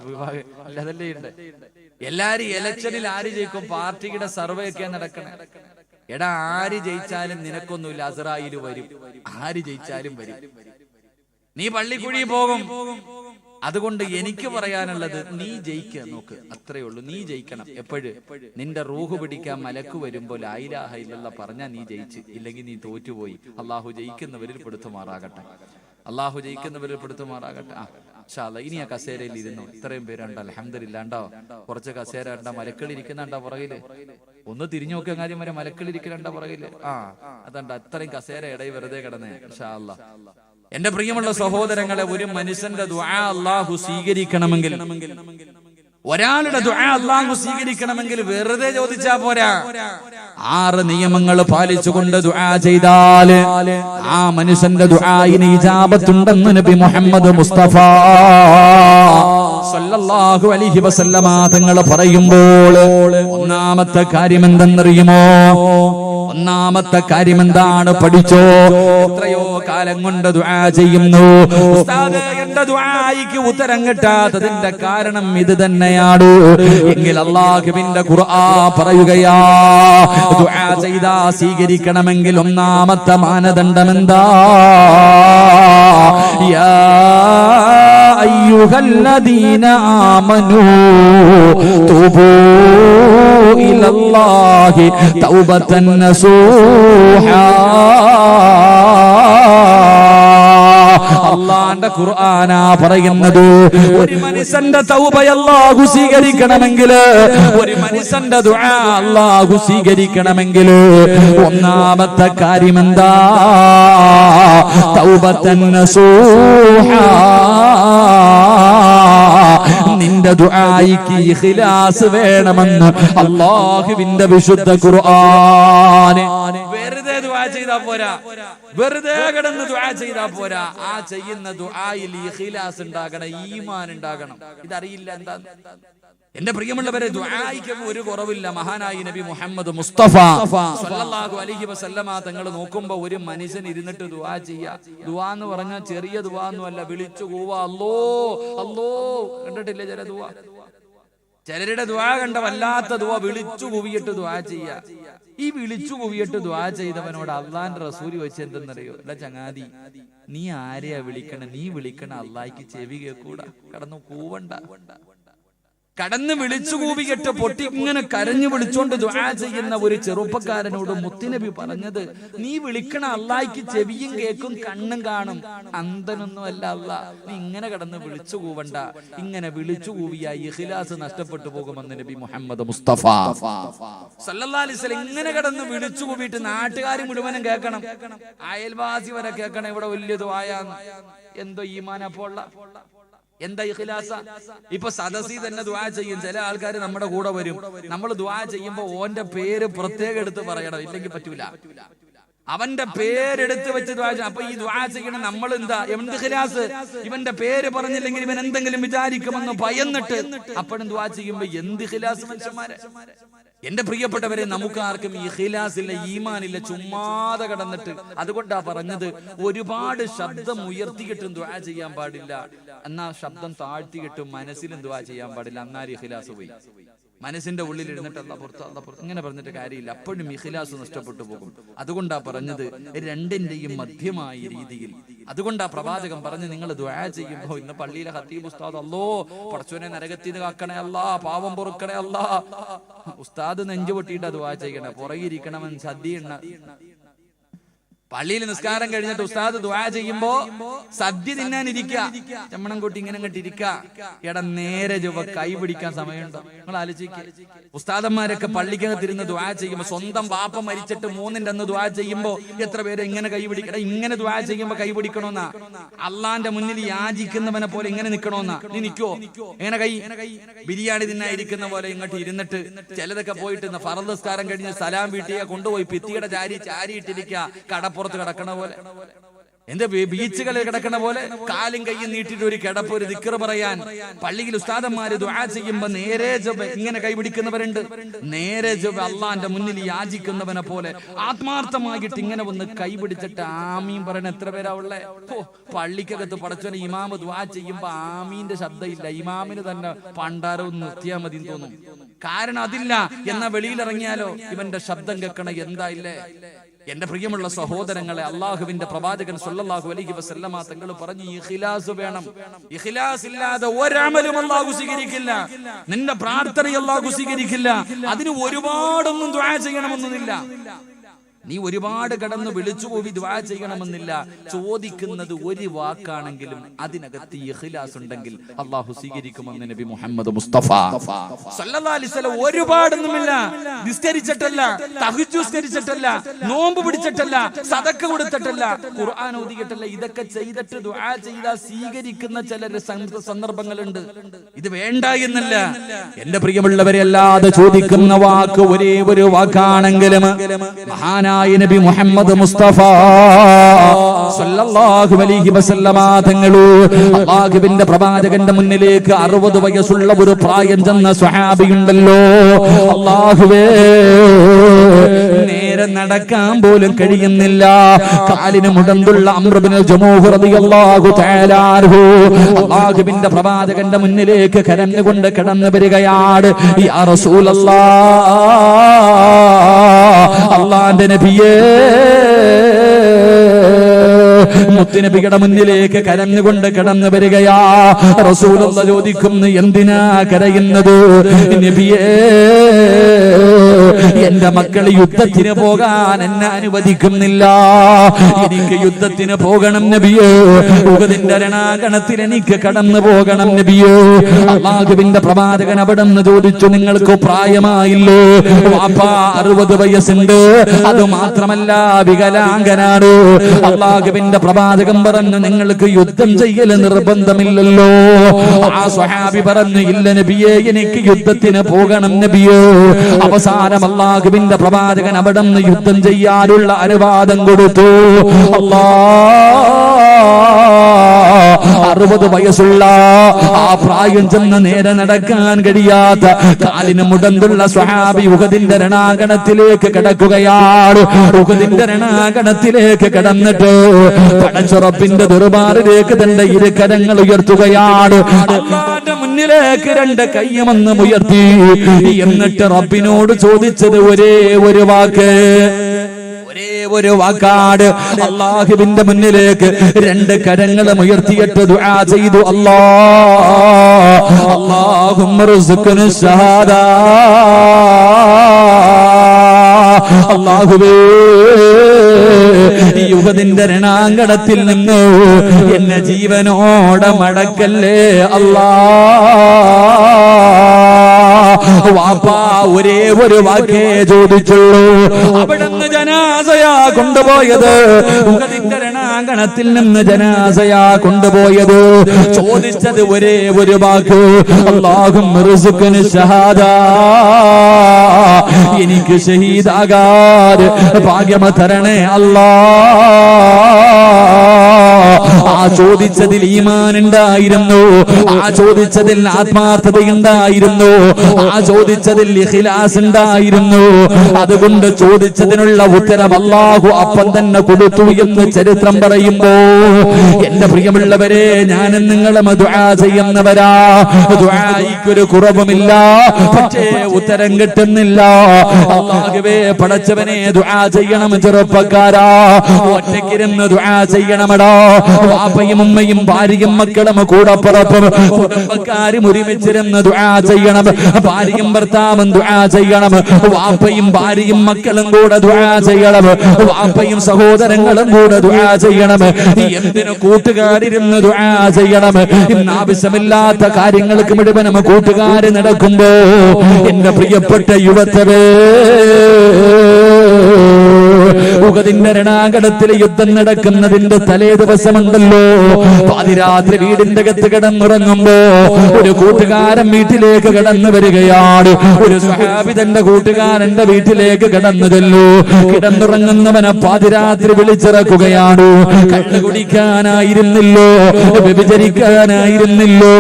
അല്ലതല്ലേ ഉണ്ട്. എല്ലാരും ഇലക്ഷനിൽ ആര് ജയിക്കും, പാർട്ടിയുടെ സർവേ ഒക്കെ നടക്കണേ. എടാ, ആര് ജയിച്ചാലും നിനക്കൊന്നുമില്ല, അസ്രായേല് വരും. ആര് ജയിച്ചാലും വരും. നീ പള്ളിക്കുഴി പോകും. അതുകൊണ്ട് എനിക്ക് പറയാനുള്ളത്, നീ ജയിക്കുക നോക്ക്, അത്രേ ഉള്ളൂ. നീ ജയിക്കണം എപ്പോഴും. നിന്റെ റൂഹ് പിടിക്കാൻ മലക്ക് വരുമ്പോൾ ലാ ഇലാഹ ഇല്ലല്ലാഹ് പറഞ്ഞാ നീ ജയിച്ച്, ഇല്ലെങ്കിൽ നീ തോറ്റുപോയി. അള്ളാഹു ജയിക്കുന്നവരിൽ പെടുത്തുമാറാകട്ടെ. ഇനി ആ കസേരയിൽ ഇരുന്നു. ഇത്രയും പേരുണ്ട്, അൽഹംദുലില്ലാ. ഉണ്ടോ കുറച്ച് കസേര ഉണ്ട, മലക്കൾ ഇരിക്കുന്നുണ്ടോ പുറകില്? ഒന്ന് തിരിഞ്ഞു നോക്കിയ കാര്യം വരെ മലക്കൾ ഇരിക്കുന്നുണ്ടോ പുറകില്? അതുണ്ട്, അത്രയും കസേര ഇടയിൽ വെറുതെ കിടന്നേ. ഇൻഷാ അല്ലാഹ്. എന്റെ പ്രിയമുള്ള സഹോദരങ്ങളെ, ഒരു മനുഷ്യന്റെ ദുആ അല്ലാഹു സ്വീകരിക്കണമെങ്കിൽ, ഒരാളുടെ ദുആ അല്ലാഹു സ്വീകരിക്കണമെങ്കിൽ വെറുതെ ചോദിച്ചാ പോരാ. 6 നിയമങ്ങൾ പാലിച്ചുകൊണ്ട് ദുആ ചെയ്താൽ ആ മനുഷ്യന്റെ ദുആയിന് ഇജാബത്തുണ്ടെന്ന് നബി മുഹമ്മദ് മുസ്തഫ സല്ലല്ലാഹു അലൈഹി വസല്ലമ തങ്ങൾ പറയുമ്പോൾ, ഒന്നാമത്തെ കാര്യം എന്തെന്നറിയുമോ? ഒന്നാമത്തെ കാര്യം എന്താണ്? പഠിച്ചോ. എത്രയോ കാലം കൊണ്ട് ദുആ ചെയ്യുന്നു, ഉസ്താദേ എന്റെ ദുആയിക്ക് ഉത്തരം കിട്ടാത്തതിന്റെ കാരണം ഇത് തന്നെയാണ് എങ്കിൽ അല്ലാഹുവിന്റെ ഖുർആൻ പറയുകയാ, ദുആ ചെയ്താ സ്വീകരിക്കണമെങ്കിൽ ഒന്നാമത്തെ മാനദണ്ഡം എന്താ? യാ അയ്യുഹല്ലദീന ആമനൂ തൂബൂ ഇലല്ലാഹി തൗബതൻ നസൂഹാ. അല്ലാഹുവിന്റെ ഖുർആനാ പറയുന്നത്, ഒരു മനുഷ്യന്റെ തൗബ അല്ലാഹു സ്വീകരിക്കണമെങ്കിൽ, ഒരു മനുഷ്യന്റെ ദുആ അല്ലാഹു സ്വീകരിക്കണമെങ്കിൽ ഒന്നാമത്തെ കാര്യം എന്താ? തൗബതൻ നസൂഹാ. നിന്റെ ദുആയിക്ക് ഇഖ്ലാസ് വേണമെന്ന് അല്ലാഹുവിന്റെ വിശുദ്ധ ഖുർആൻ. വെറുതെ ദുആ ചെയ്താ പോരാ, വെറുതെ കിടന്ന് ദുആ ചെയ്താ പോരാ. ആ ചെയ്യുന്ന ദുആയിൽ ഇഖ്ലാസ് ഉണ്ടാകണം, ഈമാൻ ഉണ്ടാകണം. ഇതറിയില്ല എന്താ? എന്റെ പ്രിയമുള്ളവരെ, ദുആയിക്ക് ഒരു കുറവില്ല. മഹാനായി നബി മുഹമ്മദ് മുസ്തഫ സല്ലല്ലാഹു അലൈഹി വസല്ലമ തങ്ങൾ നോക്കുമ്പോ ഒരു മനുഷ്യൻ ഇരുന്നിട്ട് ദുആ ചെയ്യാ. ദുആ എന്ന് പറഞ്ഞാൽ ചെറിയ ദുആ ഒന്നുമല്ല, വിളിച്ചു കൂവാ, അല്ലോ അല്ലോ. കണ്ടിട്ടില്ലേ ചില ദുആ? ചിലരുടെ ദുആ കണ്ട വല്ലാത്ത ദുആ, വിളിച്ചു കൂവിയിട്ട് ദുആ ചെയ്യാ. ഈ വിളിച്ചു കൂവിയിട്ട് ദുആ ചെയ്തവനോട് അള്ളാന്റെ റസൂല് വെച്ച് എന്തെന്നറിയോ? അല്ല ചങ്ങാതി, നീ ആരെയാ വിളിക്കണ? നീ വിളിക്കണ അള്ളാഹിക്ക് ചെവി കേൾക്കൂടാ, കടന്നു കൂവണ്ട. കടന്ന് വിളിച്ചു കൂവിയിട്ട് പൊട്ടി ഇങ്ങനെ കരഞ്ഞു വിളിച്ചോണ്ട് ദുആ ചെയ്യുന്ന ഒരു ചെറുപ്പക്കാരനോട് മുത്തുനബി പറഞ്ഞത്, നീ വിളിക്കണ അല്ലാഹ്ക്ക് ചെവിയും കേൾക്കും കണ്ണും കാണും, അന്ധനൊന്നും അല്ല അല്ലാഹ്. നീ ഇങ്ങനെ കടന്ന് വിളിച്ചു കൂവണ്ട. ഇങ്ങനെ വിളിച്ചു കൂവിയ ഇഖ്ലാസ് നഷ്ടപ്പെട്ടു പോകുമെന്ന് നബി മുഹമ്മദ് മുസ്തഫ സല്ലല്ലാഹു അലൈഹി വസല്ലം. ഇങ്ങനെ കടന്ന് വിളിച്ചു കൂവിയിട്ട് നാട്ടുകാർ മുഴുവനും കേൾക്കണം, അയൽവാസി വരെ കേൾക്കണം, ഇവിടെ വലിയ ദുആയാണ്. എന്തോ ഈമാനപ്പോൾ എന്താ ഇഖ്ലാസ? ഇപ്പൊ സദസ്സി തന്നെ ദുആ ചെയ്യും. ചില ആൾക്കാർ നമ്മുടെ കൂടെ വരും. നമ്മൾ ദുആ ചെയ്യുമ്പോ ഓന്റെ പേര് പ്രത്യേകം എടുത്ത് പറയണം, ഇല്ലെങ്കിൽ പറ്റൂല. അവന്റെ പേരെടുത്ത് വെച്ച് ദുആ ചെയ്യണം. അപ്പൊ ഈ ദുആ ചെയ്യണം നമ്മൾ എന്താ? ഇഖ്ലാസ്. ഇവന്റെ പേര് പറഞ്ഞില്ലെങ്കിൽ ഇവൻ എന്തെങ്കിലും വിചാരിക്കുമെന്ന് ഭയന്നിട്ട് അപ്പോഴും ദുആ ചെയ്യുമ്പോ എന്ത് ഇഖ്ലാസ് മനുഷ്യന്മാരെ. എന്റെ പ്രിയപ്പെട്ടവരെ, നമുക്ക് ആർക്കും ഇഖ്ലാസില്ല, ഈമാനില്ല, ചുമ്മാതെ കടന്നിട്ട്. അതുകൊണ്ടാ പറഞ്ഞത് ഒരുപാട് ശബ്ദം ഉയർത്തിയിട്ടും ദുആ ചെയ്യാൻ പാടില്ല, എന്നാ ശബ്ദം താഴ്ത്തിയിട്ടും മനസ്സിലും ദുആ ചെയ്യാൻ പാടില്ല, എന്നാൽ ഇഖ്ലാസ് പോയി. മനസ്സിന്റെ ഉള്ളിൽ ഇരുന്നിട്ട് അല്ലാഹ് പുറത്ത് ഇങ്ങനെ പറഞ്ഞിട്ട് കാര്യമില്ല, അപ്പോഴും ഇഖ്ലാസ് നഷ്ടപ്പെട്ടു പോകും. അതുകൊണ്ടാ പറഞ്ഞത് രണ്ടിന്റെയും മധ്യമായ രീതിയിൽ. അതുകൊണ്ടാ പ്രവാചകൻ പറഞ്ഞ് നിങ്ങൾ ദുആ ചെയ്യുമ്പോ, ഇന്ന് പള്ളിയിലെ ഖത്തീബ് ഉസ്താദ് അല്ലോ പടച്ചോനെ നരകത്തിന് കാക്കണേ അല്ലാ, പാവം പൊറുക്കണേ അല്ലാ, ഉസ്താദ് നെഞ്ചു പൊട്ടിയിട്ടാ ദുആ ചെയ്യണേ, പുറകിരിക്കണവൻ സദ്യ എണ്ണ. പള്ളിയിൽ നിസ്കാരം കഴിഞ്ഞിട്ട് ഉസ്താദ് ദുആ ചെയ്യുമ്പോ സദ്യ തിന്നാനിരിക്കുക, ചമ്മണം കൂട്ടി ഇങ്ങനെ ഇരിക്കുക. എടാ നേരെ ചൊവ്വ കൈ പിടിക്കാൻ സമയമുണ്ടോ? നിങ്ങൾ ആലോചിക്കുക. ഉസ്താദന്മാരൊക്കെ പള്ളിക്കകത്തിരുന്ന് ദുആ ചെയ്യുമ്പോ, സ്വന്തം വാപ്പ മരിച്ചിട്ട് 3-ന്റെ അന്ന് ദുആ ചെയ്യുമ്പോ എത്ര പേര് ഇങ്ങനെ കൈ പിടിക്കണം? ഇങ്ങനെ ദുആ ചെയ്യുമ്പോ കൈ പിടിക്കണമെന്നാ? അള്ളാന്റെ മുന്നിൽ യാചിക്കുന്നവനെ പോലെ ഇങ്ങനെ നിക്കണമെന്നാ? നീ നിക്കോ? എങ്ങനെ കൈ? ബിരിയാണി തിന്നായിരിക്കുന്ന പോലെ ഇങ്ങോട്ട് ഇരുന്നിട്ട്. ചിലതൊക്കെ പോയിട്ട് ഫർദ് നിസ്കാരം കഴിഞ്ഞ് സലാം വീട്ടിയെ കൊണ്ടുപോയി ഭിത്തിയുടെ ചാരിയിട്ടിരിക്കുക, കടപ്പുറത്ത് കിടക്കണ പോലെ, എന്റെ ബീച്ചുകളിൽ കിടക്കണ പോലെ കാലും കയ്യും നീട്ടിട്ട് ഒരു കിടപ്പ്, ഒരു ദിക്ർ പറയാൻ. പള്ളിയിൽ ഉസ്താദന്മാര് ദുആ ചെയ്യുമ്പോ നേരെ ഇങ്ങനെ കൈപിടിക്കുന്നവരുണ്ട്, നേരെ അള്ളാന്റെ മുന്നിൽ യാചിക്കുന്നവനെ പോലെ ആത്മാർത്ഥമായിട്ട് ഇങ്ങനെ ഒന്ന് കൈപിടിച്ചിട്ട് ആമീൻ പറയണ എത്ര പേരാ ഉള്ളേ? പള്ളിക്കകത്ത് പടച്ചോനെ ഇമാമ് ദുആ ചെയ്യുമ്പോ ആമീന്റെ ശബ്ദമില്ല, ഇമാമിന് തന്നെ പണ്ടാരവും നിർത്തിയാൽ മതി തോന്നും. കാരണം അതില്ല. എന്നാ വെളിയിലിറങ്ങിയാലോ ഇവന്റെ ശബ്ദം കേൾക്കണ എന്താ ഇല്ലേ? എന്റെ പ്രിയമുള്ള സഹോദരങ്ങളെ, അള്ളാഹുവിന്റെ പ്രവാചകൻ സല്ലല്ലാഹു അലൈഹി വസല്ലമ തങ്ങൾ പറഞ്ഞു, ഇഖ്ലാസ് വേണം. ഇഖ്ലാസ് ഇല്ലാതെ ഒരമലും അല്ലാഹു സ്വീകരിക്കില്ല, നിന്റെ പ്രാർത്ഥന അല്ലാഹു സ്വീകരിക്കില്ല. അതിന് ഒരുപാടൊന്നും ദുആ ചെയ്യണമെന്നൊന്നുമില്ല. നീ ഒരുപാട് കടന്ന് വിളിച്ചു പോയി ദുആ ചെയ്യണമെന്നില്ല. ചോദിക്കുന്നത് ഒരു വാക്കാണെങ്കിലും അതിനകത്ത് ഇഖ്ലാസ് ഉണ്ടെങ്കിൽ അല്ലാഹു സ്വീകരിക്കുമെന്ന് നബി മുഹമ്മദ് മുസ്തഫ സല്ലല്ലാഹു അലൈഹി വസല്ലം. ഒരുപാടൊന്നുമില്ല, നിസ്കരിച്ചിട്ടല്ല, തഹജ്ജുദ് നിസ്കരിച്ചിട്ടല്ല, നോമ്പ് പിടിച്ചിട്ടല്ല, സദക്ക കൊടുത്തിട്ടല്ല, ഖുർആൻ ഓതിയിട്ടല്ല, ഇതൊക്കെ ചെയ്തിട്ട് ദുആ ചെയ്താൽ സ്വീകരിക്കുന്ന ചില സന്ദർഭങ്ങളുണ്ട്. ഇത് വേണ്ട എന്നല്ല. എന്റെ പ്രിയമുള്ളവരെ, അല്ലാതെ ചോദിക്കുന്ന വാക്ക് ഒരേ ഒരു വാക്കാണെങ്കിലും മഹാനായ നബി മുഹമ്മദ് മുസ്തഫ സല്ലല്ലാഹു അലൈഹി വസല്ലമ തങ്ങളു അല്ലാഹുവിന്റെ പ്രവാചകന്റെ മുന്നിലേക്ക് 60 വയസ്സുള്ള ഒരു പ്രായം ചെന്ന സ്വഹാബിയുണ്ടല്ലോ. അല്ലാഹുവേ, നേരെ നടക്കാൻ പോലും കഴിയുന്നില്ല, കാലിന് മുടന്തുള്ള അംർ ഇബ്നുൽ ജമൂഹ് റളിയല്ലാഹു തആല അൻഹു അല്ലാഹുവിന്റെ പ്രവാചകന്റെ മുന്നിലേക്ക് കരഞ്ഞുകൊണ്ട് കടന്നു വരികയാണ്. യാ റസൂലല്ലാഹ്, അല്ലാഹുവിന്റെ നബിയേ, മുത്തുനബിയുടെ മുന്നിലേക്ക് കരഞ്ഞുകൊണ്ട് കടന്നു വരികയാ. റസൂലുള്ളാഹി ചോദിക്കുന്നു, എന്തിനാ കരയുന്നത്? നബിയേ, എന്റെ മക്കൾ യുദ്ധത്തിന് പോകാൻ എന്നെ അനുവദിക്കുന്നില്ല, എനിക്ക് യുദ്ധത്തിന് പോകണം നബിയേ, ഉഹദിന്റെ രണാങ്കണത്തിൽ എനിക്ക് കടന്നു പോകണം നബിയേ. അല്ലാഹുവിന്റെ പ്രവാചകൻ അവിടെന്ന് ചോദിച്ചു, നിങ്ങൾക്ക് പ്രായമായില്ലേ? വാപ്പാ 60 വയസ്സുണ്ട്, അത് മാത്രമല്ല വികലാംഗനാണ്. അല്ലാഹുവിന്റെ പ്രവാചകൻ പറഞ്ഞു, നിങ്ങൾക്ക് യുദ്ധം ചെയ്യൽ നിർബന്ധമില്ലല്ലോ. ആ സ്വഹാബി പറഞ്ഞു, ഇല്ല നബിയേ, എനിക്ക് യുദ്ധത്തിന് പോകണം നബിയേ. അവസാനം അല്ലാഹുവിന്റെ പ്രവാചകൻ അവിടെ നിന്ന് യുദ്ധം ചെയ്യാനുള്ള അനുവാദം കൊടുത്തു. 60 വയസ്സുള്ള ആ പ്രായം ചെന്ന് നേരെ നടക്കാൻ കഴിയാത്ത കാലിന് മുടന്തുള്ള സ്വഹാബി ഉഹദിന്റെ രണാങ്കണത്തിലേക്ക് കടക്കുകയാണ്. ഉഹദിന്റെ രണാങ്കണത്തിലേക്ക് കടന്നിട്ട് പടച്ചുറപ്പിന്റെ ദർബാറിലേക്ക് തന്റെ ഇരുകരങ്ങൾ ഉയർത്തുകയാണ്. അല്ലാഹുവിന്റെ മുന്നിലേക്ക് 2 കൈയുമൊന്ന് ഉയർത്തി. എന്നിട്ട് റബ്ബിനോട് ചോദിച്ചത് ഒരേ ഒരു വാക്ക്, ഒരേ ഒരു വാക്കാട്. അല്ലാഹുവിന്റെ മുന്നിലേക്ക് 2 കരങ്ങളും ഉയർത്തിയിട്ട് ദുആ ചെയ്തു, അല്ലാഹുമ്മ ർസുഖ്നി ശഹാദ. അല്ലാഹുവേ, ഈ ഉഹദിന്റെ രണാങ്കണത്തിൽ നിന്ന് എന്നെ ജീവനോടെ മടക്കല്ലേ അല്ലാ. വാപ്പാ ഒരേ ഒരു വാക്കേ ചോദിച്ചുള്ളൂ. അവിടുന്ന് ജനാസയാ കൊണ്ടുപോയത്, ഉഹദിന്റെ രണാങ്കണത്തിൽ നിന്ന് ജനാസയാ കൊണ്ടുപോയത്. ചോദിച്ചത് ഒരേ ഒരു വാക്ക്, അല്ലാഹുമ്മ ർസുഖ്നി ശഹാദ. എനിക്ക് ഷഹീദാകാതെ ഭാഗ്യമ തരണേ അല്ലാ. ആ ചോദിച്ചതിൽ ഈമാൻ ഉണ്ടായിരുന്നു, ആ ചോദിച്ചതിൽ ആത്മാർത്ഥതയുണ്ടായിരുന്നു, ആ ചോദിച്ചതിൽ ഇഖ്ലാസ് ഉണ്ടായിരുന്നു. അതുകൊണ്ട് ചോദിച്ചതിനുള്ള ഉത്തരം അല്ലാഹു അപ്പം തന്നെ കൊടുത്തു എന്ന് ചരിത്രം പറയുമ്പോ എന്റെ പ്രിയമുള്ളവരെ, ഞാനും നിങ്ങളും ദുആ ചെയ്യുന്നവരാ. ദുആയ്ക്കൊരു കുറവുമില്ല, പക്ഷേ ഉത്തരം കിട്ടുന്നില്ല. അല്ലാഹുവേ പടച്ചവനെ, ദുആ ചെയ്യണം ചെറുപ്പക്കാരാ, ഒറ്റയ്ക്കിരുന്ന് ദുആ ചെയ്യണമടാ. വാപ്പയും ഉമ്മയും ഭാര്യയും മക്കളും കൂടപ്പുറപ്പും കുടുംബക്കാരും ഒരുമിച്ചിരുന്ന് ദുആ ചെയ്യണം. ഭാര്യയും ഭർത്താവും ദുആ ചെയ്യണം, വാപ്പയും ഭാര്യയും മക്കളും കൂടെ ദുആ ചെയ്യണം, വാപ്പയും സഹോദരങ്ങളും കൂടെ ദുആ ചെയ്യണം. എന്തിനു കൂട്ടുകാരിരുന്ന് ദുആ ചെയ്യണം? ഇന്ന് ആവശ്യമില്ലാത്ത കാര്യങ്ങൾക്ക് മുഴുവനും കൂട്ടുകാര് നടക്കുമ്പോ എന്റെ പ്രിയപ്പെട്ട യുവത്വേ, ഉഹദിന്റെ രണാങ്കണത്തിലെ യുദ്ധം നടക്കുന്നതിന്റെ തലേ ദിവസമുണ്ടല്ലോ, പാതിരാത്രി വീടിന്റെ അകത്ത് കിടന്നുറങ്ങുമ്പോ ഒരു കൂട്ടുകാരൻ വീട്ടിലേക്ക് കടന്നു വരികയാണ്. ഒരു സ്വഹാബി തന്റെ കൂട്ടുകാരന്റെ വീട്ടിലേക്ക് കടന്നതല്ലോ. കിടന്നുറങ്ങുന്നവനെ പാതിരാത്രി വിളിച്ചിറക്കുകയാണ്. കണ്ണു കുടിക്കാനായിരുന്നില്ലോ, വ്യഭിചരിക്കാനായിരുന്നില്ലോ,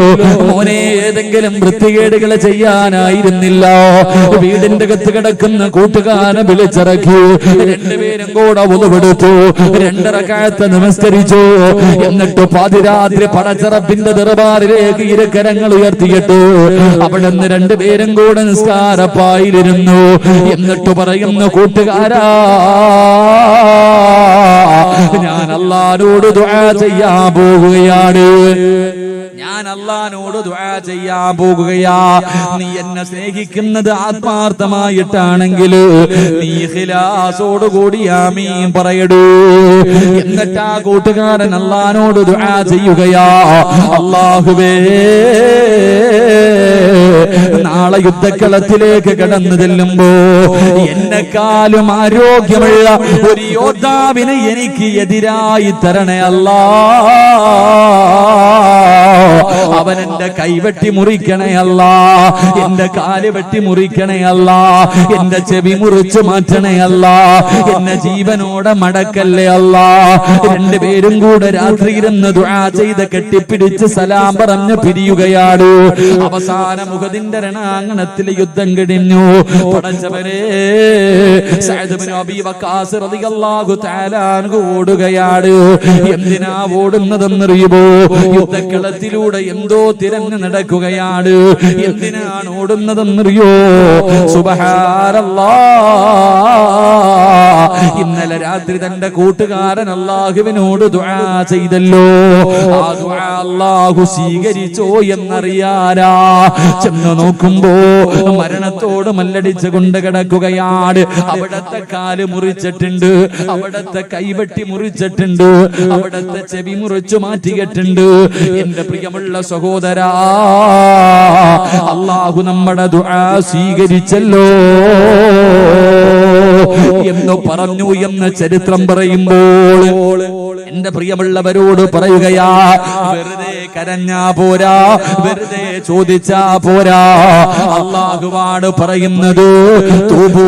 മോനെ ഏതെങ്കിലും വൃത്തികേടുകൾ ചെയ്യാനായിരുന്നില്ല. വീടിന്റെ അകത്ത് കിടക്കുന്ന കൂട്ടുകാരനെ വിളിച്ചിറക്കി. രണ്ടുപേരും കൂടെ ഉളവെടുത്തു, 2 റക്അത്ത് നമസ്കരിച്ചു. എന്നിട്ട് പാതിരാത്രി പടച്ചറപ്പിന്റെ ദർബാറിലേക്ക് ഇരുകരങ്ങൾ ഉയർത്തിയിട്ട് അവിടെ നിന്ന് 2 പേരും കൂടെ നിസ്കാരപ്പായിലിരുന്നു. എന്നിട്ട് പറയുന്ന, കൂട്ടുകാരാ, ഞാൻ അല്ലാഹുവോട് ദുആ ചെയ്യാൻ പോകുകയാണ്, ഞാൻ അല്ലാഹുവോട് ദുആ ചെയ്യാൻ പോകുകയാ. നീ എന്നെ സ്നേഹിക്കുന്നത് ആത്മാർത്ഥമായിട്ടാണെങ്കിൽ നീ ഇഖ്ലാസോട് കൂടി ആമീൻ പറയടൂ. എന്നിട്ട് ആ കൂട്ടുകാരൻ അല്ലാഹുവോട് ദുആ ചെയ്യുകയാ, അല്ലാഹുവേ, നാളെ യുദ്ധക്കളത്തിലേക്ക് കടന്നു ചെല്ലുമ്പോ എന്നെക്കാളും ആരോഗ്യമുള്ള ഒരു യോദ്ധാവിനെ എനിക്ക് എതിരായി തരണേ അല്ലാ. അവൻ എന്റെ കൈവെട്ടി മുറിക്കണേ അല്ല, എന്റെ കാല് വെട്ടി മുറിക്കണേ അല്ല, എന്റെ ചെവി മുറിച്ചു മാറ്റണേ അല്ല, എന്നെ ജീവനോടെ മടക്കല്ലേ അല്ല. 2 പേരും കൂടെ രാത്രി ഇരുന്ന് ദുആ ചെയ്ത് കെട്ടിപ്പിടിച്ച് സലാം പറഞ്ഞ് പിരിയുകയാണ്. അവസാനം ഉഹദിന്റെ രണാങ്കണത്തിലെ യുദ്ധം കഴിഞ്ഞു. പടച്ചവനെ, സഅദ് ഇബ്നു അബീ വഖാസ് റളിയല്ലാഹു തആല അൻഹു ഓടുകയാണ്. എന്തിനാ ഓടുന്നതെന്നറിയുമോ? യുദ്ധക്കളത്തിലൂടെ എന്തോ തിരഞ്ഞു നടക്കുകയാണ്. എന്തിനാണ് ഓടുന്നതെന്നറിയോ? സുബ്ഹാനല്ലാഹ്, ഇന്നലെ രാത്രി തന്റെ കൂട്ടുകാരൻ അല്ലാഹുവിനോട് ദുആ ചെയ്തല്ലോ, ആ ദുആ അല്ലാഹു സ്വീകരിച്ചോ എന്നറിയാനാ ചെന്ന് നോക്കുമ്പോ മരണത്തോട് മല്ലടിച്ച് കൊണ്ട് കിടക്കുകയാണ്. അവിടത്തെ കാല് മുറിച്ചിട്ടുണ്ട്, അവിടത്തെ കൈവെട്ടി മുറിച്ചിട്ടുണ്ട്, അവിടത്തെ ചെവി മുറിച്ചു മാറ്റിയിട്ടുണ്ട്. എന്റെ പ്രിയമുള്ള സഹോദരാ, അല്ലാഹു നമ്മുടെ ദുആ സ്വീകരിച്ചല്ലോ എന്ന് പറഞ്ഞു എന്ന് ചരിത്രം പറയുമ്പോൾ എന്റെ പ്രിയമുള്ളവരോട് പറയുകയാ, വെറുതെ കരഞ്ഞാ പോരാ, വെറുതെ ചോദിച്ചാ പോരാ. അല്ലാഹുവാണ് പറയുന്നത്, തൂബൂ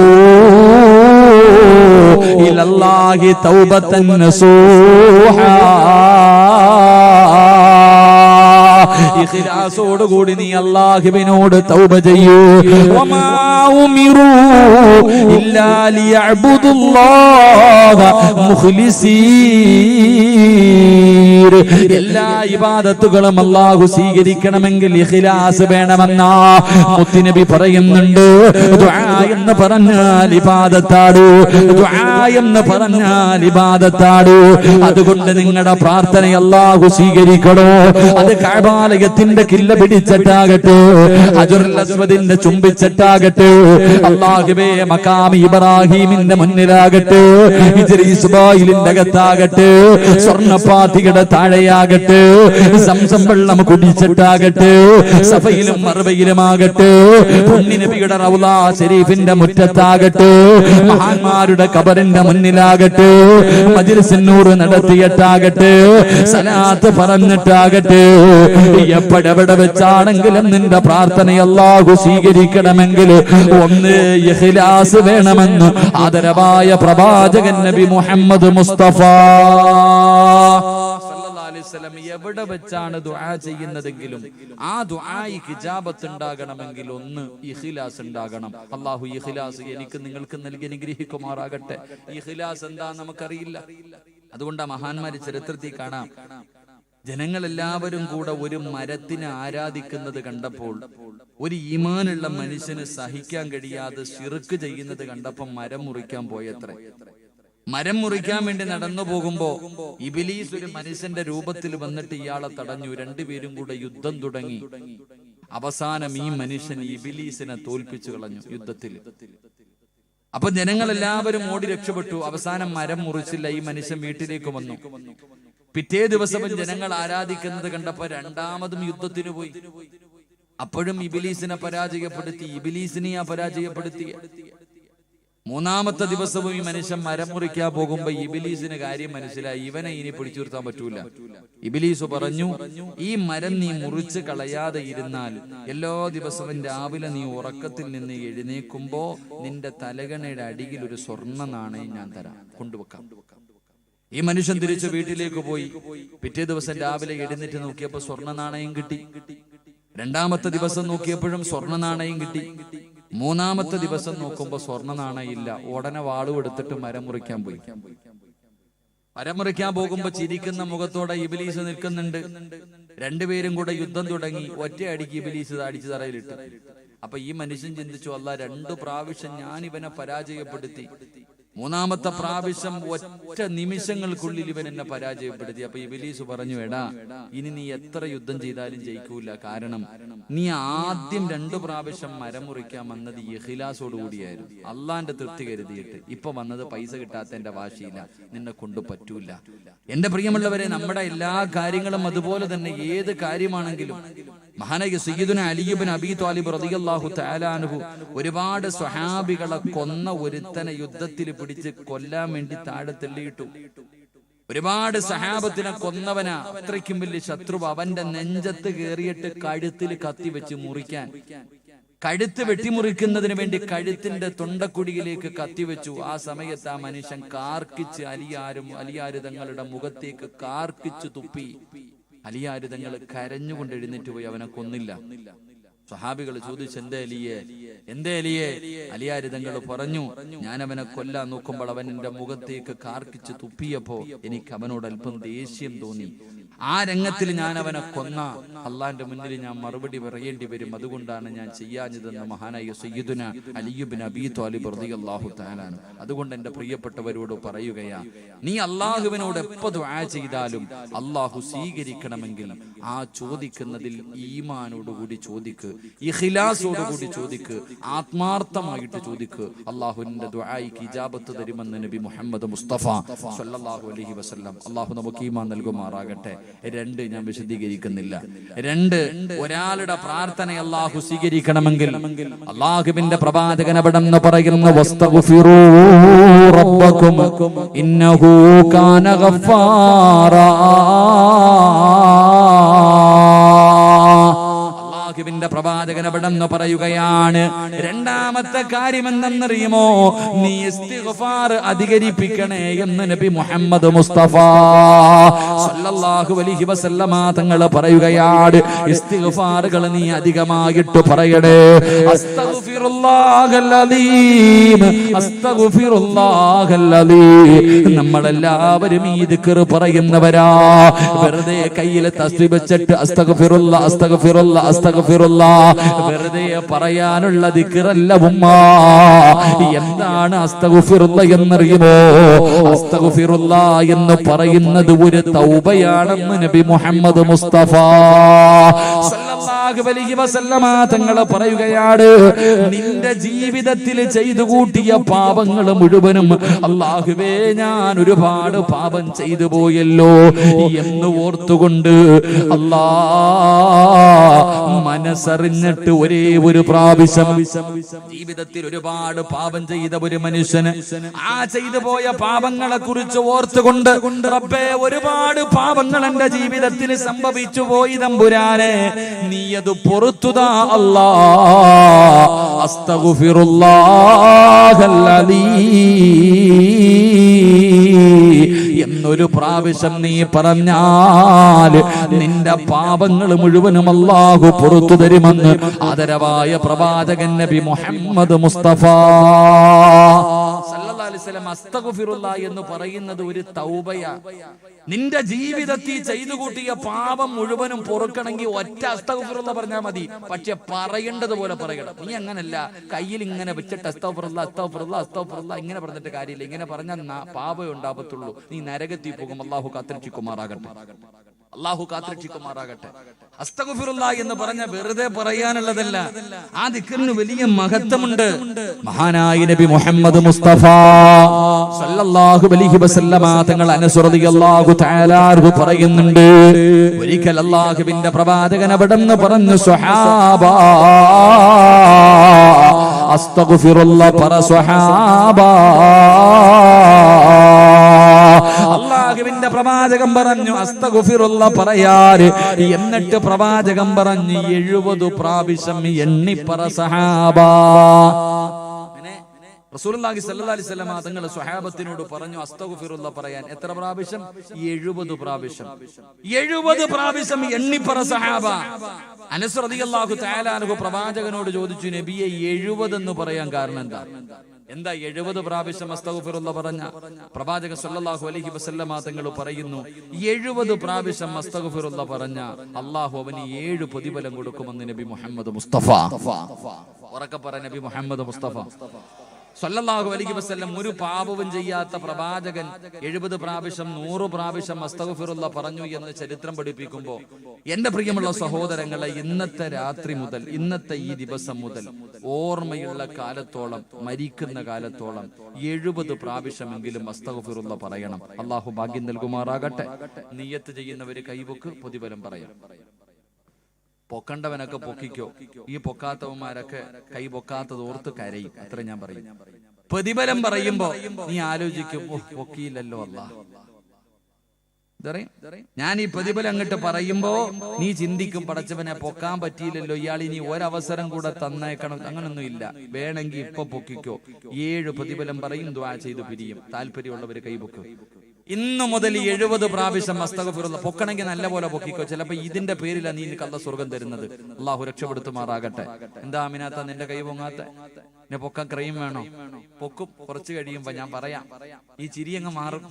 ഇലല്ലാഹി തൗബതൻ നസൂഹാ. ഇഖ്ലാസോടുകൂടി നീ അല്ലാഹുവിനോട് തൗബ ചെയ്യൂ. വമാ ഉമിറൂ ഇല്ലാ ലിയഅ്ബുദുല്ലാഹ മുഖ്ലിസീൻ. എല്ലാ ഇബാദത്തുകളും അല്ലാഹു സ്വീകരിക്കണമെങ്കിൽ ഇഖ്ലാസ് വേണമെന്നാ മുത്തുനബി പറയുന്നുണ്ട്. ദുആ എന്ന് പറഞ്ഞാൽ ഇബാദത്താണ്, ദുആ എന്ന് പറഞ്ഞാൽ ഇബാദത്താണ്. അതുകൊണ്ട് നിങ്ങളുടെ പ്രാർത്ഥന അല്ലാഹു സ്വീകരിക്കണോ? അത് കഅബാലയത്തിന്റെ കില്ല പിടിച്ചിട്ടാകട്ടെ, ഹജറുൽ അസ്വദിന്റെ ചുംബിച്ചിട്ടാകട്ടെ, അല്ലാഹുവേ മഖാം ഇബ്രാഹിമിന്റെ മുന്നിലാകട്ടെ, ഹിജ്രി ഇസ്മായിലിന്റെ അകത്താകട്ടെ, സ്വർണ്ണപ്പാത്തിയുടെ താഴെയാകട്ടെ, സംസം വെള്ളം കുടിച്ചിട്ടാകട്ടെ, സഫയിലും മർവയിലുമാകട്ടെ, പുണ്യനബിയുടെ റൗള ശരീഫിന്റെ മുറ്റത്താകട്ടെ, മഹാന്മാരുടെ ഖബറിന്റെ മുന്നിലാകട്ടെ, മജ്ലിസുൻ നൂർ നടത്തിയിട്ടാകട്ടെ, സലാത്ത് പറഞ്ഞിട്ടാകട്ടെ, എപ്പോഴെവിടെ വെച്ചാണെങ്കിലും നിന്റെ പ്രാർത്ഥന അല്ലാഹു സ്വീകരിക്കണമെങ്കിൽ ഒന്ന് ഇഖ്ലാസ് വേണമെന്ന് ആദരവായ പ്രവാചകൻ നബി മുഹമ്മദ് മുസ്തഫ എവിടെ വെച്ചാണ് ദുആ ചെയ്യുന്നതെങ്കിലും ആ ദുആയിക്ക് ഇജാബത്ത് ഉണ്ടാകണമെങ്കിൽ ഒന്ന് ഇഖ്ലാസ് ഉണ്ടാകണം. അല്ലാഹു ഇഖ്ലാസ് എനിക്ക് നിങ്ങൾക്ക് നൽകി അനുഗ്രഹിക്കുമാറാകട്ടെ. ഇഖ്ലാസ് എന്താ നമുക്കറിയില്ല. അതുകൊണ്ട് മഹാന്മാര് ചരിത്രത്തിൽ കാണാം, ജനങ്ങളെല്ലാവരും കൂടെ ഒരു മരത്തിനെ ആരാധിക്കുന്നത് കണ്ടപ്പോൾ ഒരു ഈമാനുള്ള മനുഷ്യന് സഹിക്കാൻ കഴിയാതെ ശിർക്ക് ചെയ്യുന്നത് കണ്ടപ്പോൾ മരം മുറിക്കാൻ പോയത്രേ. മരം മുറിക്കാൻ വേണ്ടി നടന്നു പോകുമ്പോ ഇബ്ലീസ് ഒരു മനുഷ്യന്റെ രൂപത്തിൽ വന്നിട്ട് ഇയാളെ തടഞ്ഞു. രണ്ടുപേരും കൂടെ യുദ്ധം തുടങ്ങി. അവസാനം ഈ മനുഷ്യൻ ഇബ്ലീസിനെ തോൽപ്പിച്ചു കളഞ്ഞു യുദ്ധത്തിൽ. അപ്പൊ ജനങ്ങളെല്ലാവരും ഓടി രക്ഷപ്പെട്ടു. അവസാനം മരം മുറിച്ചില്ല. ഈ മനുഷ്യൻ വീട്ടിലേക്ക് വന്നു. പിറ്റേ ദിവസം ജനങ്ങൾ ആരാധിക്കുന്നത് കണ്ടപ്പോ രണ്ടാമതും യുദ്ധത്തിന് പോയി. അപ്പോഴും ഇബ്ലീസിനെ പരാജയപ്പെടുത്തി. ഇബ്ലീസിനെ പരാജയപ്പെടുത്തി. മൂന്നാമത്തെ ദിവസവും ഈ മനുഷ്യൻ മരം മുറിക്കാൻ പോകുമ്പോ ഇബ്ലീസിന് കാര്യം മനസ്സിലായി. ഇവനെ ഇനി പിടിച്ചു നിർത്താൻ പറ്റൂല. ഇബ്ലീസ് പറഞ്ഞു, ഈ മരം നീ മുറിച്ച് കളയാതെ ഇരുന്നാൽ എല്ലാ ദിവസവും രാവിലെ നീ ഉറക്കത്തിൽ നിന്ന് എഴുന്നേക്കുമ്പോ നിന്റെ തലകണയുടെ അടിയിൽ ഒരു സ്വർണ്ണ നാണയം ഞാൻ തരാം, കൊണ്ടുവെക്കാം. ഈ മനുഷ്യൻ തിരിച്ചു വീട്ടിലേക്ക് പോയി. പിറ്റേ ദിവസം രാവിലെ എഴുന്നേറ്റ് നോക്കിയപ്പോ സ്വർണ്ണ നാണയം കിട്ടി. രണ്ടാമത്തെ ദിവസം നോക്കിയപ്പോഴും സ്വർണ്ണ നാണയം കിട്ടി. മൂന്നാമത്തെ ദിവസം നോക്കുമ്പോ സ്വർണ്ണ നാണയം ഇല്ല. ഉടനെ വാളും എടുത്തിട്ട് മരം മുറിക്കാൻ പോയി. മരം മുറിക്കാൻ പോകുമ്പോ ചിരിക്കുന്ന മുഖത്തോടെ ഇബ്ലീസ് നിൽക്കുന്നുണ്ട്. രണ്ടുപേരും കൂടെ യുദ്ധം തുടങ്ങി. ഒറ്റ അടിക്ക് ഇബ്ലീസ് അടിച്ചു തറയിലിട്ട്. അപ്പൊ ഈ മനുഷ്യൻ ചിന്തിച്ചു, അല്ലാ, 2 പ്രാവശ്യം ഞാൻ ഇവനെ പരാജയപ്പെടുത്തി, മൂന്നാമത്തെ പ്രാവശ്യം ഒറ്റ നിമിഷങ്ങൾക്കുള്ളിൽ ഇവൻ എന്നെ പരാജയപ്പെടുത്തി. അപ്പൊ ഇബ്ലീസ് പറഞ്ഞു, എടാ, ഇനി നീ എത്ര യുദ്ധം ചെയ്താലും ജയിക്കൂല. കാരണം നീ ആദ്യം 2 പ്രാവശ്യം മരം മുറിക്കാൻ വന്നത് ഇഖ്ലാസോട് കൂടിയായിരുന്നു, അള്ളാന്റെ തൃപ്തി കരുതിയിട്ട്. ഇപ്പൊ വന്നത് പൈസ കിട്ടാത്തതിന്റെ വാശിയില്ല. നിന്നെ കൊണ്ട് പറ്റൂല. എന്റെ പ്രിയമുള്ളവരെ, നമ്മുടെ എല്ലാ കാര്യങ്ങളും അതുപോലെ തന്നെ ഏത് കാര്യമാണെങ്കിലും മഹാനായ സയ്യിദുനാ അലി ഇബ്നു അബീ ത്വാലിബ് റളിയല്ലാഹു തആല അൻഹു ഒരുപാട് സ്വഹാബികളെ കൊന്ന ഒരുത്തനെ യുദ്ധത്തിൽ പിടിച്ച് കൊല്ലാൻ വേണ്ടി താഴെ തള്ളിയിട്ടു. ഒരുപാട് സഹാബത്തിനെ കൊന്നവനാ, അത്രയ്ക്കും വലിയ ശത്രു. അവന്റെ നെഞ്ചത്ത് കയറിയിട്ട് കഴുത്തിൽ കത്തി വെച്ച് മുറിക്കാൻ, കഴുത്ത് വെട്ടിമുറിക്കുന്നതിന് വേണ്ടി കഴുത്തിന്റെ തൊണ്ടക്കുടിയിലേക്ക് കത്തിവെച്ചു. ആ സമയത്ത് ആ മനുഷ്യൻ കാർക്കിച്ച് അലിയാര് തങ്ങളുടെ മുഖത്തേക്ക് കാർക്കിച്ച് തുപ്പി. അലിയാര് തങ്ങൾ കരഞ്ഞുകൊണ്ട് എഴുന്നേറ്റ് പോയി. അവനെ കൊന്നില്ല. സ്വഹാബികൾ ചോദിച്ചു, എന്തേ അലിയെ? അലിയാര് തങ്ങൾ പറഞ്ഞു, ഞാൻ അവനെ കൊല്ലാൻ നോക്കുമ്പോൾ അവൻ എന്റെ മുഖത്തേക്ക് കാർക്കിച്ച് തുപ്പിയപ്പോ എനിക്ക് അവനോട് അല്പം ദേഷ്യം തോന്നി. ആ രംഗത്തിൽ ഞാൻ അവനെ കൊന്ന അള്ളാന്റെ മുന്നിൽ ഞാൻ മറുപടി പറയേണ്ടി വരും. അതുകൊണ്ടാണ് ഞാൻ ചെയ്യാഞ്ഞതെന്ന് മഹാനായ സയ്യിദുനാ അലി ഇബ്നു അബീ ത്വാലിബ് റളിയല്ലാഹു തആല അൻഹു. അതുകൊണ്ട് എന്റെ പ്രിയപ്പെട്ടവരോട് പറയുകയാ, നീ അള്ളാഹുവിനോട് എപ്പോ ദുആ ചെയ്താലും അള്ളാഹു സ്വീകരിക്കണമെങ്കിൽ ആ ചോദിക്കുന്നതിൽ ഈമാനോടുകൂടി ചോദിക്ക്, ഇഖ്ലാസോടുകൂടി ചോദിക്ക്, ആത്മാർത്ഥമായിട്ട് ചോദിക്ക്. അള്ളാഹുവിന്റെ ദുആയിക്ക് ഇജാബത്ത് തരുമെന്ന് നബി മുഹമ്മദ് മുസ്തഫ സ്വല്ലല്ലാഹു അലൈഹി വസല്ലം. അള്ളാഹു നമുക്ക് ഈമാൻ നൽകുമാറാകട്ടെ. 2 ഞാൻ വിശദീകരിക്കുന്നില്ല. 2, ഒരാളുടെ പ്രാർത്ഥന അല്ലാഹു സ്വീകരിക്കണമെങ്കിൽ അല്ലാഹുവിന്റെ പ്രവാചകൻ അവിടെന്ന് പറയുന്നു, വസ്തഗ്ഫിറൂ റബ്ബക്കും ഇന്നഹു കാന ഗഫാറാ. ിന്റെ പ്രവാചകൻ അവിടെന്ന് പറയുകയാണ്, രണ്ടാമത്തെ കാര്യം എന്തെന്നറിയുമോ? നീ ഇസ്തിഗ്ഫാർ അധികരിപ്പിക്കണേ എന്ന് നബി മുഹമ്മദ് മുസ്തഫ സല്ലല്ലാഹു അലൈഹി വസല്ലമ തങ്ങൾ പറയുകയാണ്. ഇസ്തിഗ്ഫാറുകൾ നീ അധികമായിട്ട് പറയണേ. അസ്തഗ്ഫിറുല്ലാഹൽ അലീം, അസ്തഗ്ഫിറുല്ലാഹൽ അലീം. നമ്മളെല്ലാവരും ഈ ദിക്ർ പറയുന്നവരാ. വെറുതെ കയ്യിൽ തസ്ബീഹ് വെച്ചിട്ട് അസ്തഗ്ഫിറുല്ലാഹ് അസ്തഗ്ഫിറുല്ലാഹ് അസ്തഗ്ഫിറുല്ലാഹ് വെറുതെ പറയാനുള്ള ദിക്റല്ല ഉമ്മ. എന്താണ് അസ്തഗ്ഫിറുല്ലാഹ് എന്നറിയുമോ? അസ്തഗ്ഫിറുല്ലാഹ് എന്ന് പറയുന്നത് ഒരു തൗബയാണെന്ന് നബി മുഹമ്മദ് മുസ്തഫ സല്ലല്ലാഹു സല്ലല്ലാഹു അലൈഹി വസല്ലമ തങ്ങൾ പറയുകയാണ്, നിന്റെ ജീവിതത്തിൽ ചെയ്തു കൂട്ടിയ പാപങ്ങൾ മുഴുവനും അല്ലാഹുവേ ഞാൻ ഒരുപാട് പാപം ചെയ്തു പോയല്ലോ എന്ന് ഓർത്തുകൊണ്ട് അല്ലാ മനസ്സറിഞ്ഞിട്ട് ഒരേ ഒരു പ്രാവശ്യം ജീവിതത്തിൽ ഒരുപാട് പാപം ചെയ്ത ഒരു മനുഷ്യന് ആ ചെയ്തു പോയ പാപങ്ങളെ കുറിച്ച് ഓർത്തുകൊണ്ട് റബ്ബേ ഒരുപാട് പാപങ്ങൾ എന്റെ ജീവിതത്തിൽ സംഭവിച്ചു പോയി തമ്പുരാനെ, നീ അത് പൊറുത്തുതാ അല്ലാ. അസ്തഗ്ഫിറുല്ലാഹൽ അലീം എന്നൊരു പ്രാവശ്യം നീ പറഞ്ഞാൽ നിന്റെ പാപങ്ങൾ മുഴുവനും അല്ലാഹു പുറത്തു തരുമെന്ന് ആദരവായ പ്രവാചകൻ നബി മുഹമ്മദ് മുസ്തഫ സല്ലല്ലാഹു അലൈഹി വസല്ലം. അസ്തഗ്ഫിറുല്ലാഹ് എന്ന് പറയുന്നത് ഒരു തൗബയാ. നിന്റെ ജീവിതത്തിൽ ചെയ്തു കൂട്ടിയ പാപം മുഴുവനും പൊറുക്കണമെങ്കിൽ ഒറ്റ അസ്തഗ്ഫിറുല്ലാഹ് പറഞ്ഞാൽ മതി. പക്ഷെ പറയേണ്ടത് പോലെ പറയണം. നീ അങ്ങനല്ല കയ്യിൽ ഇങ്ങനെ വെച്ചിട്ട് അസ്തഗ്ഫിറുല്ലാഹ് അസ്തഗ്ഫിറുല്ലാഹ് അസ്തഗ്ഫിറുല്ലാഹ് ഇങ്ങനെ പറഞ്ഞിട്ട് കാര്യമില്ല. ഇങ്ങനെ പറഞ്ഞാൽ പാപമേ ഉണ്ടാവത്തുള്ളൂ. നീ നരകത്തിൽ പോകും. അല്ലാഹു കാത്തിരക്ഷിക്കുമാറാകട്ടെ. അല്ലാഹു കാത്തിരക്ഷിക്കുമാറാകട്ടെ. അസ്തഗ്ഫിറുല്ലാഹ് എന്ന് പറഞ്ഞ വെറുതെ പറയാനുള്ളതല്ല. ആ ദിക്റിന് വലിയ മഹത്വമുണ്ട്. മഹാനായ നബി മുഹമ്മദ് മുസ്തഫ സല്ലല്ലാഹു അലൈഹി വസല്ലമ തങ്ങൾ അനസ് റളിയല്ലാഹു തആല അൻഹു പറയുന്നുണ്ട്, ഒരിക്കൽ അല്ലാഹുവിന്റെ പ്രവാചകൻ അവിടെന്ന് പറഞ്ഞു, സ്വഹാബാ അസ്തഗ്ഫിറുല്ലാഹ് പറ സ്വഹാബാ. അല്ലാഹുവിന്റെ പ്രവാചകൻ പറഞ്ഞു അസ്തഗ്ഫിറുല്ലാഹ് പറയാറ്. എന്നിട്ട് പ്രവാചകൻ പറഞ്ഞു 70 പ്രാവശ്യം എണ്ണിപ്പറ സഹാബാ. റസൂലുള്ളാഹി സ്വല്ലല്ലാഹു അലൈഹി വസല്ലം തങ്ങൾ സ്വഹാബത്തിനോട് പറഞ്ഞു അസ്തഗ്ഫിറുല്ലാഹ് പറയാൻ. എത്ര പ്രാവശ്യം? 70 പ്രാവശ്യം. 70 പ്രാവശ്യം എണ്ണിപ്പറ സഹാബ. അനസ് റളിയല്ലാഹു തആല അൻഹു പ്രവാചകനോട് ചോദിച്ചു, നബിയെ 70 എന്ന് പറയാൻ കാരണം എന്താ 70 പ്രാവശ്യം അസ്തഗ്ഫിറുല്ലാഹ് പറഞ്ഞ? പ്രവാചകൻ സല്ലല്ലാഹു അലൈഹി വസല്ലം തങ്ങൾ പറയുന്നു, 70 പ്രാവശ്യം അസ്തഗ്ഫിറുല്ലാഹ് പറഞ്ഞ അല്ലാഹു അവന് 7 പ്രതിഫലം കൊടുക്കുമെന്ന് നബി മുഹമ്മദ് മുസ്തഫ. ഉറക്കെ പറ നബി മുഹമ്മദ് മുസ്തഫ സല്ലല്ലാഹു അലൈഹി വസല്ലം. ഒരു പാപവും ചെയ്യാത്ത പ്രവാചകൻ 70 പ്രാവശ്യം 100 പ്രാവശ്യം അസ്തഗ്ഫിറുല്ലാഹ് പറഞ്ഞു എന്ന് ചരിത്രം പഠിപ്പിക്കുമ്പോൾ, എന്റെ പ്രിയമുള്ള സഹോദരങ്ങളെ, ഇന്നത്തെ രാത്രി മുതൽ ഇന്നത്തെ ഈ ദിവസം മുതൽ ഓർമ്മയുള്ള കാലത്തോളം മരിക്കുന്ന കാലത്തോളം 70 പ്രാവശ്യമെങ്കിലും അസ്തഗ്ഫിറുല്ലാഹ് പറയണം. അല്ലാഹു ഭാഗ്യം നൽകുമാറാകട്ടെ. നിയ്യത്ത് ചെയ്യുന്നവര് കൈപൊക്ക്, പ്രതിഫലം പറയാം. പൊക്കണ്ടവനൊക്കെ പൊക്കിക്കോ. ഈ പൊക്കാത്തവന്മാരൊക്കെ കൈ പൊക്കാത്തത് ഓർത്ത് കരയും. അത്ര ഞാൻ പറയും. പ്രതിഫലം പറയുമ്പോ നീ ആലോചിക്കും, പൊക്കിയില്ലല്ലോ അല്ലാഹ്. ഞാൻ ഈ പ്രതിഫലം അങ്ങോട്ട് പറയുമ്പോ നീ ചിന്തിക്കും, പടച്ചവനെ പൊക്കാൻ പറ്റിയില്ലല്ലോ, ഇയാൾ ഇനി ഒരവസരം കൂടെ തന്നേക്കണം. അങ്ങനൊന്നും ഇല്ല. വേണമെങ്കിൽ ഇപ്പൊ പൊക്കിക്കോ. 7 പ്രതിഫലം പറയും, ദുആ ചെയ്തു പിരിയും. താല്പര്യമുള്ളവര് കൈപൊക്കും. ഇന്നു മുതൽ 70 പ്രാവശ്യം അസ്തഗ്ഫിറുല്ലാഹ് പൊക്കണമെങ്കിൽ നല്ല പോലെ പൊക്കിക്കോ. ചിലപ്പോ ഇതിന്റെ പേരിലാണ് നീ അല്ലാഹ് സ്വർഗം തരുന്നത്. അല്ലാഹു രക്ഷപ്പെടുത്തുമാറാകട്ടെ. എന്താ അമിനാത്ത നിന്റെ കൈ പൊങ്ങാത്ത? എന്നെ പൊക്കാൻ ക്രൈം വേണോ? പൊക്കും. കുറച്ച് കഴിയുമ്പോ ഞാൻ പറയാം. ഈ ചിരിയങ്ങ് മാറും.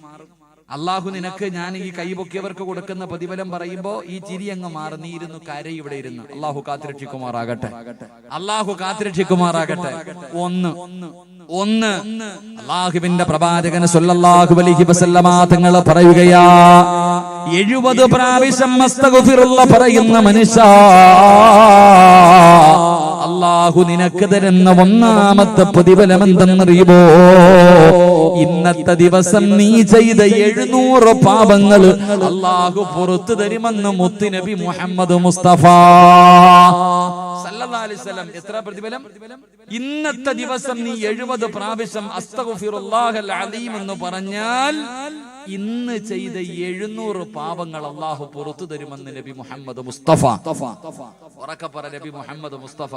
അല്ലാഹു നിനക്ക് ഞാൻ ഈ കൈ പൊക്കിയവർക്ക് കൊടുക്കുന്ന പ്രതിഫലം പറയുമ്പോ ഈ ചിരി അങ്ങ് മാറും. നീ ഇരുന്നു കരയും. ഇവിടെ ഇരുന്ന്. അല്ലാഹു കാത്തിരക്ഷിക്കുമാറാകട്ടെ. അല്ലാഹു കാത്തിരക്ഷിക്കുമാറാകട്ടെ. ഒന്ന് അല്ലാഹുവിന്റെ പ്രവാചകൻ സല്ലല്ലാഹു അലൈഹി വസല്ലമ തങ്ങൾ പറയുകയാ, 70 പ്രാവശ്യം അസ്തഗ്ഫിറുല്ലാഹ് പറയുന്ന മനുഷ്യ, അല്ലാഹു നിനക്ക് തരുന്ന ഒന്നാമത്തെ പ്രതിഫലം എന്തെന്നറിയുമോ? ഇന്നത്തെ ദിവസം നീ ചെയ്ത 700 പാപങ്ങൾ അല്ലാഹു പുറത്തു തരുമെന്ന് മുത്തുനബി മുഹമ്മദ് മുസ്തഫ സല്ലല്ലാഹു അലൈഹി വസല്ലം. എത്ര പ്രതിഫലം? ഇന്നത്തെ ദിവസം നീ 70 പ്രാവശ്യം അസ്തഗ്ഫിറുല്ലാഹൽ അലീം എന്ന് പറഞ്ഞാൽ ഇന്ന് ചെയ്ത 700 പാപങ്ങൾ അല്ലാഹു പുറത്തു തരുമെന്ന് നബി മുഹമ്മദ് മുസ്തഫ. ഉറക്കെ പറ നബി മുഹമ്മദ് മുസ്തഫ.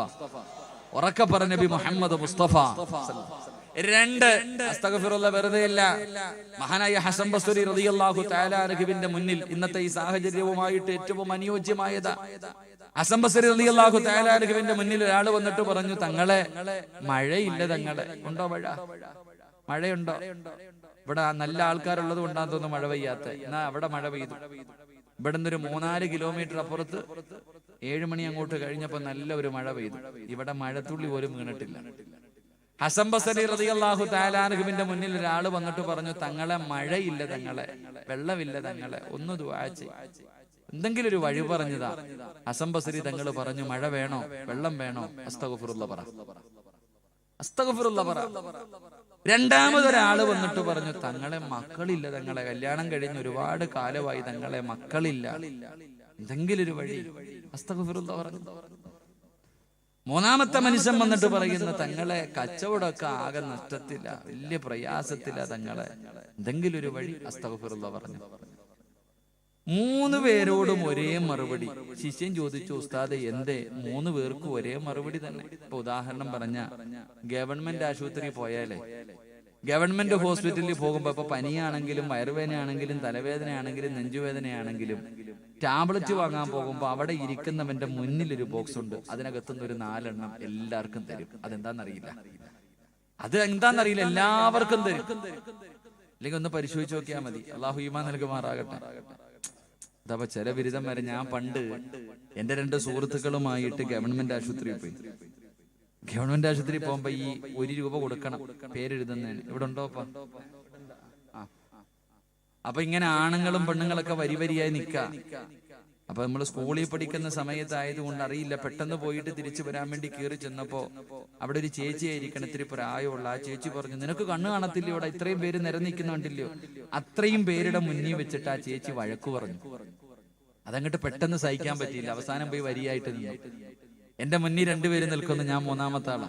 ഉറക്കെ പറ നബി മുഹമ്മദ് മുസ്തഫ. 2 അസ്തഗ്ഫിറുല്ലാഹ് വെറുതെ ഇല്ല. മഹാനായ ഹസൻ ബസ്രി റളിയല്ലാഹു തആല അൻഹുവിന്റെ മുന്നിൽ ഇന്നത്തെ ഈ സാഹചര്യവുമായിട്ട് ഏറ്റവും അനുയോജ്യമായതാ. ഹസൻ ബസ്രി റളിയല്ലാഹു തആല അൻഹുവിന്റെ മുന്നിൽ ഒരാൾ വന്നിട്ട് പറഞ്ഞു, തങ്ങളെ മഴയില്ല. തങ്ങളെ ഉണ്ടോ മഴ? മഴയുണ്ടോ? ഇവിടെ നല്ല ആൾക്കാരുള്ളത് കൊണ്ടാന്ന് തോന്നുന്നു മഴ പെയ്യാത്ത. എന്നാ അവിടെ മഴ പെയ്തു. ഇവിടെ നിന്നൊരു 3-4 കിലോമീറ്റർ അപ്പുറത്ത് 7 മണി അങ്ങോട്ട് കഴിഞ്ഞപ്പോ നല്ല ഒരു മഴ പെയ്തു. ഇവിടെ മഴത്തുള്ളി പോലും വീണിട്ടില്ല. ഹസൻ ബസ്രി റളിയല്ലാഹു തആല അൻഹുവിന്റെ മുന്നിൽ ഒരാൾ വന്നിട്ട് പറഞ്ഞു, തങ്ങളെ മഴയില്ല, തങ്ങളെ വെള്ളമില്ല, തങ്ങളെ ഒന്ന് ദുആ ചെയ്യ്. എന്തെങ്കിലും ഒരു വഴി പറഞ്ഞതാ. ഹസൻ ബസ്രി തങ്ങൾ പറഞ്ഞു, മഴ വേണോ വെള്ളം വേണോ? അസ്തഗ്ഫിറുല്ലാഹ് പറ, അസ്തഗ്ഫിറുല്ലാഹ് പറ. രണ്ടാമതൊരാള് വന്നിട്ട് പറഞ്ഞു, തങ്ങളെ മക്കളില്ല, തങ്ങളെ കല്യാണം കഴിഞ്ഞ് ഒരുപാട് കാലമായി, തങ്ങളെ മക്കളില്ല, എന്തെങ്കിലും ഒരു വഴി. അസ്തഗ്ഫിറുല്ലാഹ് പറഞ്ഞു. മൂന്നാമത്തെ മനുഷ്യൻ വന്നിട്ട് പറയുന്ന, തങ്ങളെ കച്ചവടമൊക്കെ ആകെ നഷ്ടത്തില്ല, വലിയ പ്രയാസത്തില്ല, തങ്ങളെ എന്തെങ്കിലും ഒരു വഴി. അസ്തഗ്ഫിറുല്ലാഹ് പറഞ്ഞു. 3 പേരോടും ഒരേ മറുപടി. ശിഷ്യൻ ചോദിച്ചു, ഉസ്താദെ എന്തേ? 3 പേർക്കും ഒരേ മറുപടി തന്നെ. ഇപ്പൊ ഉദാഹരണം പറഞ്ഞ, ഗവൺമെന്റ് ആശുപത്രി പോയാലേ, ഗവൺമെന്റ് ഹോസ്പിറ്റലിൽ പോകുമ്പോ ഇപ്പൊ പനിയാണെങ്കിലും വയറുവേദനയാണെങ്കിലും തലവേദനയാണെങ്കിലും നെഞ്ചുവേദനയാണെങ്കിലും ടാബ്ലറ്റ് വാങ്ങാൻ പോകുമ്പോ അവിടെ ഇരിക്കുന്നവന്റെ മുന്നിലൊരു ബോക്സ് ഉണ്ട്, അതിനകത്തുനിന്ന് ഒരു 4 എണ്ണം എല്ലാവർക്കും തരും. അതെന്താന്നറിയില്ല, എല്ലാവർക്കും തരും. അല്ലെങ്കിൽ ഒന്ന് പരിശോധിച്ച് നോക്കിയാൽ മതി. അള്ളാഹു ഈമാൻ നൽകുമാറാകട്ടെ. അതപ്പോ ചില ബിരുദന്മാരെ, ഞാൻ പണ്ട് എന്റെ 2 സുഹൃത്തുക്കളുമായിട്ട് ഗവൺമെന്റ് ആശുപത്രിയിൽ പോയി. ഗവൺമെന്റ് ആശുപത്രി പോകുമ്പോ ഈ 1 രൂപ കൊടുക്കണം പേരെഴുതുന്നതിന്. ഇവിടെ ഉണ്ടോ? അപ്പൊ ഇങ്ങനെ ആണുങ്ങളും പെണ്ണുങ്ങളൊക്കെ വരി വരിയായി നിൽക്കുക. അപ്പൊ നമ്മൾ സ്കൂളിൽ പഠിക്കുന്ന സമയത്തായതുകൊണ്ട് അറിയില്ല. പെട്ടെന്ന് പോയിട്ട് തിരിച്ചു വരാൻ വേണ്ടി കയറി ചെന്നപ്പോ അവിടെ ഒരു ചേച്ചിയായിരിക്കണം, ഇത്തിരി പ്രായമുള്ള. ആ ചേച്ചി പറഞ്ഞു, നിനക്ക് കണ്ണ് കാണത്തില്ലയോ, ഇവിടെ ഇത്രയും പേര് നിരന്നിക്കുന്നുണ്ടല്ലോ. അത്രയും പേരുടെ മുന്നിൽ വെച്ചിട്ട് ആ ചേച്ചി വഴക്കു പറഞ്ഞു. അതങ്ങോട്ട് പെട്ടെന്ന് സഹിക്കാൻ പറ്റിയില്ല. അവസാനം പോയി വരിയായിട്ട് നിന്നു. എന്റെ മുന്നിൽ 2 പേര് നിൽക്കുന്നു, ഞാൻ 3ാമത്തെ ആളാ.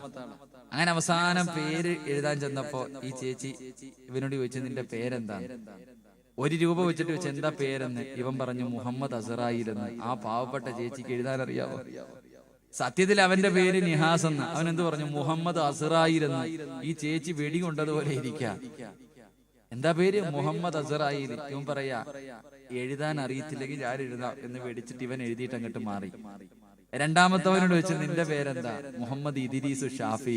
അങ്ങനെ അവസാനം പേര് എഴുതാൻ ചെന്നപ്പോ ഈ ചേച്ചി ഇവനോട് ചോദിച്ചു, നിന്റെ പേരെന്താണ്? 1 രൂപ വെച്ചിട്ട് ചോദിച്ചു, എന്താ പേരെന്ന്. ഇവൻ പറഞ്ഞു, മുഹമ്മദ് അസറായിൽ എന്ന്. ആ പാവപ്പെട്ട ചേച്ചിക്ക് എഴുതാൻ അറിയാവോ? സത്യത്തിൽ അവന്റെ പേര് നിഹാസ് എന്ന്. അവൻ എന്ത് പറഞ്ഞു? മുഹമ്മദ് അസറായിൽ എന്ന്. ഈ ചേച്ചി വെടി കൊണ്ടതുപോലെ ഇരിക്കാം. എന്താ പേര്? മുഹമ്മദ് അസറായിൽ. ഇവൻ പറയാ, എഴുതാൻ അറിയത്തില്ലെങ്കിൽ ഞാൻ എഴുതാം എന്ന് പേടിച്ചിട്ട് ഇവൻ എഴുതിയിട്ട് അങ്ങോട്ട് മാറി. രണ്ടാമത്തവനോട് വെച്ച്, നിന്റെ പേരെന്താ? മുഹമ്മദ് ഇദ്രീസ് ഷാഫി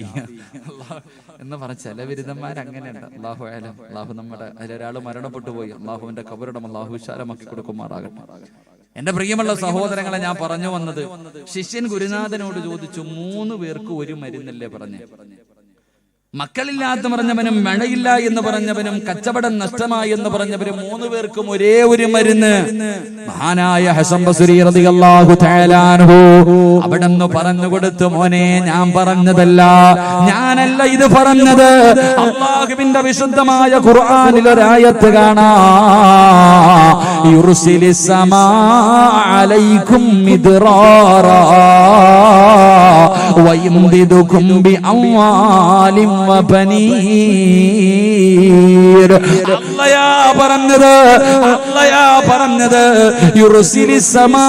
എന്ന് പറഞ്ഞ ചില ബിരുദന്മാർ അങ്ങനെയുണ്ട്. അല്ലാഹു അലം. അല്ലാഹു നമ്മുടെ അതിലൊരാൾ മരണപ്പെട്ടു പോയി. അല്ലാഹുവിന്റെ ഖബറിടം അല്ലാഹു വിശാലമാക്കി കൊടുക്കുമാറാകട്ടെ. എന്റെ പ്രിയമുള്ള സഹോദരങ്ങളെ, ഞാൻ പറഞ്ഞു വന്നത്, ശിഷ്യൻ ഗുരുനാഥനോട് ചോദിച്ചു, 3 പേർക്ക് ഒരു മരുന്നല്ലേ പറഞ്ഞേ? മക്കളില്ലാത്ത പറഞ്ഞവനും മഴയില്ല എന്ന് പറഞ്ഞവനും കച്ചവടം നഷ്ടമായി എന്ന് പറഞ്ഞവരും 3 പേർക്കും ഒരേ ഒരു മരുന്ന്. മഹാനായ ഹസൻ ബസ്രി റളിയല്ലാഹു തആല അൻഹു അവിടെന്ന് പറഞ്ഞു കൊടുത്തു, മോനെ ഞാൻ പറഞ്ഞതല്ല, ഞാനല്ല ഇത് പറഞ്ഞത്. അല്ലാഹുവിന്റെ വിശുദ്ധമായ ഖുർആനിൽ ഒരായത്ത് കാണാം, യുർസിലിസ് സമാ അലൈക്കും മിദ്റാറാ വയംദിദുകും ബിഅംവാലിൻ പറഞ്ഞത് യുർസിലിസ് സമാ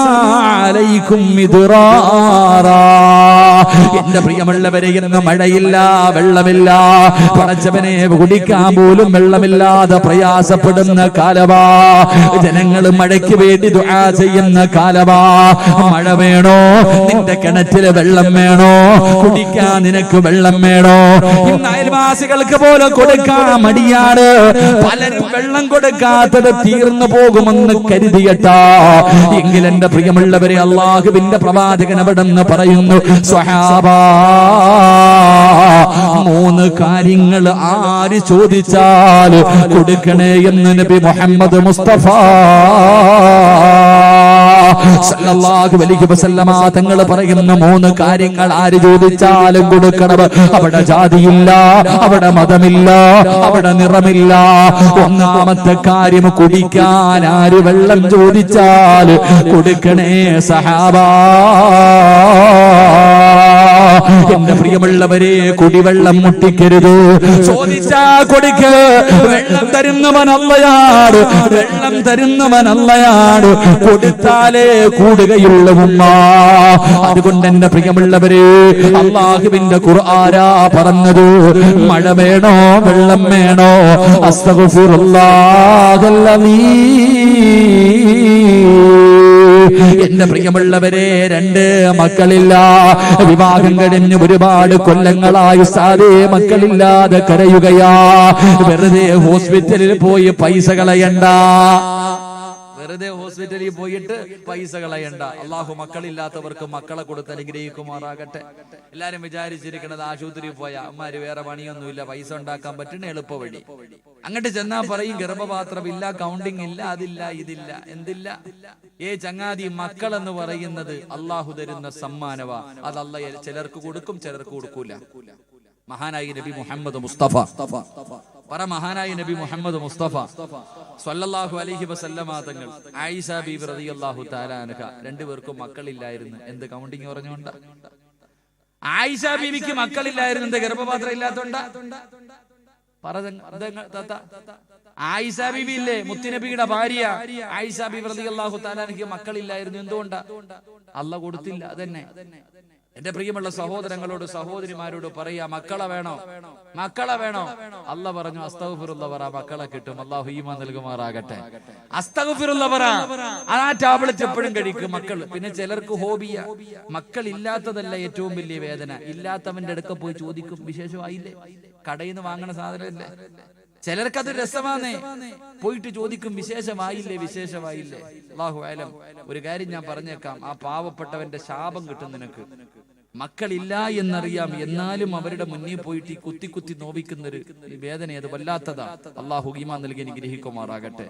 അലൈക്കും മിദ്റാറാ. എന്റെ പ്രിയമുള്ളവരെ, ഇന്ന് മഴയില്ല, വെള്ളമില്ല, പടച്ചവനെ കുടിക്കാൻ പോലും വെള്ളമില്ലാതെ പ്രയാസപ്പെടുന്ന കാലവാ. ജനങ്ങൾ മഴയ്ക്ക് വേണ്ടി ദുആ ചെയ്യുന്ന കാലവാ. മഴ വേണോ? നിന്റെ കിണറ്റില് വെള്ളം വേണോ? കുടിക്കാൻ നിനക്ക് വെള്ളം വേണോ? ഇന്ന് അയൽവാസികൾക്ക് പോലും കൊടുക്കാൻ മടിയാണ്. പലരും വെള്ളം കൊടുക്കാത്തത് തീർന്നു പോകുമെന്ന് കരുതിയട്ടാ. എങ്കിൽ എന്റെ പ്രിയമുള്ളവരെ, അല്ലാഹുവിന്റെ പ്രവാചകൻ അവിടെന്ന് പറയുന്നു, സ്വഹാബാ, 3 കാര്യങ്ങൾ ആര് ചോദിച്ചാൽ കൊടുക്കണേ എന്ന് നബി മുഹമ്മദ് മുസ്തഫ സല്ലല്ലാഹു അലൈഹി വസല്ലമ തങ്ങൾ പറയുന്ന 3 കാര്യങ്ങൾ ആര് ചോദിച്ചാലും കൊടുക്കണം. അവിടെ ജാതിയില്ല, അവിടെ മതമില്ല, അവിടെ നിറമില്ല. ഒന്നാമത്തെ കാര്യം, കുടിക്കാൻ ആര് വെള്ളം ചോദിച്ചാൽ കൊടുക്കണേ സഹാബാ. എന്റെ പ്രിയമുള്ളവരെ, കുടിവെള്ളം മുട്ടിക്കരുത്. ചോദിച്ചാ കൊടുക്ക്. വെള്ളം തരുന്നവൻ അല്ലാഹുവാണ്, വെള്ളം തരുന്നവൻ അല്ലാഹുവാണ്. കൊടുത്താലേ കൂടുകയുള്ളൂ ഉമ്മ. അതുകൊണ്ട് എന്റെ പ്രിയമുള്ളവരെ, അല്ലാഹുവിന്റെ ഖുർആനാ പറഞ്ഞത്, മഴ വേണോ വെള്ളം വേണോ? അസ്തഗ്ഫിറുല്ലാഹല്ലദീ. എന്റെ പ്രിയമുള്ളവരെ, 2 മക്കളില്ല, വിവാഹം കഴിഞ്ഞ് ഒരുപാട് കൊല്ലങ്ങളായി സാധേ മക്കളില്ലാതെ കരയുകയാ. വെറുതെ ഹോസ്പിറ്റലിൽ പോയി പൈസ കളയണ്ട. വെറുതെ ഹോസ്പിറ്റലിൽ പോയിട്ട് പൈസ കളയണ്ട. അള്ളാഹു മക്കളില്ലാത്തവർക്ക് മക്കളെ കൊടുത്ത് അനുഗ്രഹിക്കുമാറാകട്ടെ. എല്ലാരും വിചാരിച്ചിരിക്കണത് ആശുപത്രിയിൽ പോയാ അമ്മാര് വേറെ പണിയൊന്നുമില്ല, പൈസ ഉണ്ടാക്കാൻ പറ്റുന്ന എളുപ്പ വഴി. അങ്ങോട്ട് ചെന്നാ പറയും ഗർഭപാത്രം ഇല്ല, കൗണ്ടിങ് ഇല്ല, അതില്ല, ഇതില്ല, എന്തില്ല. ചങ്ങാതി, മക്കൾ എന്ന് പറയുന്നത് അള്ളാഹു തരുന്ന സമ്മാനവാ. അത് അള്ളാഹ് ചിലർക്ക് കൊടുക്കും, ചിലർക്ക് കൊടുക്കൂല. മഹാനായി നബി മുഹമ്മദ് മുസ്തഫ മഹാനായി നബി മുഹമ്മദ് മുസ്തഫ സ്വല്ലല്ലാഹു അലൈഹി വസല്ലമ തങ്ങൾ ആയിഷ ബീബി റളിയല്ലാഹു തആല അൻഹ രണ്ടുപേർക്കും മക്കളില്ലായിരുന്നു. എന്ത് കൗണ്ടിങ് പറഞ്ഞുകൊണ്ട്? ആയിഷ ബീവിക്ക് മക്കളില്ലായിരുന്നു. എന്ത് ഗർഭപാത്രം ഇല്ലാത്തോണ്ടാ? ആയിഷ ബീബി ഇല്ലേ, മുത്തുനബിയുടെ ഭാര്യ ആയിഷ ബീബി റളിയല്ലാഹു തആല അൻഹയ്ക്ക് മക്കളില്ലായിരുന്നു. എന്തുകൊണ്ടാ? അല്ലാഹ് കൊടുത്തില്ല. അതന്നെ. എന്റെ പ്രിയമുള്ള സഹോദരങ്ങളോട് സഹോദരിമാരോട് പറയാ, മക്കളെ വേണോ? മക്കളെ വേണോ? അല്ലാഹ് പറഞ്ഞു അസ്തഗ്ഫിറുല്ലാഹ് പറ, മക്കളെ കിട്ടും. അല്ലാഹു ഈമാൻ നൽകുമാറാകട്ടെ. അസ്തഗ്ഫിറുല്ലാഹ് പറ, ആ ടാബ്ലറ്റ് എപ്പോഴും കഴിക്കും മക്കൾ. പിന്നെ ചിലർക്ക് ഹോബിയ. മക്കൾ ഇല്ലാത്തതല്ല ഏറ്റവും വലിയ വേദന, ഇല്ലാത്തവന്റെ അടുക്ക പോയി ചോദിക്കും വിശേഷമായില്ലേ, കടയിൽ നിന്ന് വാങ്ങണ സാധനമല്ലേ. ചിലർക്കത് രസമാണേ, പോയിട്ട് ചോദിക്കും വിശേഷമായില്ലേ, വിശേഷമായില്ലേ. അല്ലാഹു അലം. ഒരു കാര്യം ഞാൻ പറഞ്ഞേക്കാം, ആ പാവപ്പെട്ടവന്റെ ശാപം കിട്ടും നിനക്ക്. മക്കളില്ല എന്നറിയാം, എന്നാലും അവരുടെ മുന്നിൽ പോയിട്ട് ഈ കുത്തി കുത്തി നോവിക്കുന്നൊരു വേദന, അത് വല്ലാത്തതാ. അല്ലാഹു ഈമാൻ നൽകി അനുഗ്രഹിക്കുമാറാകട്ടെ.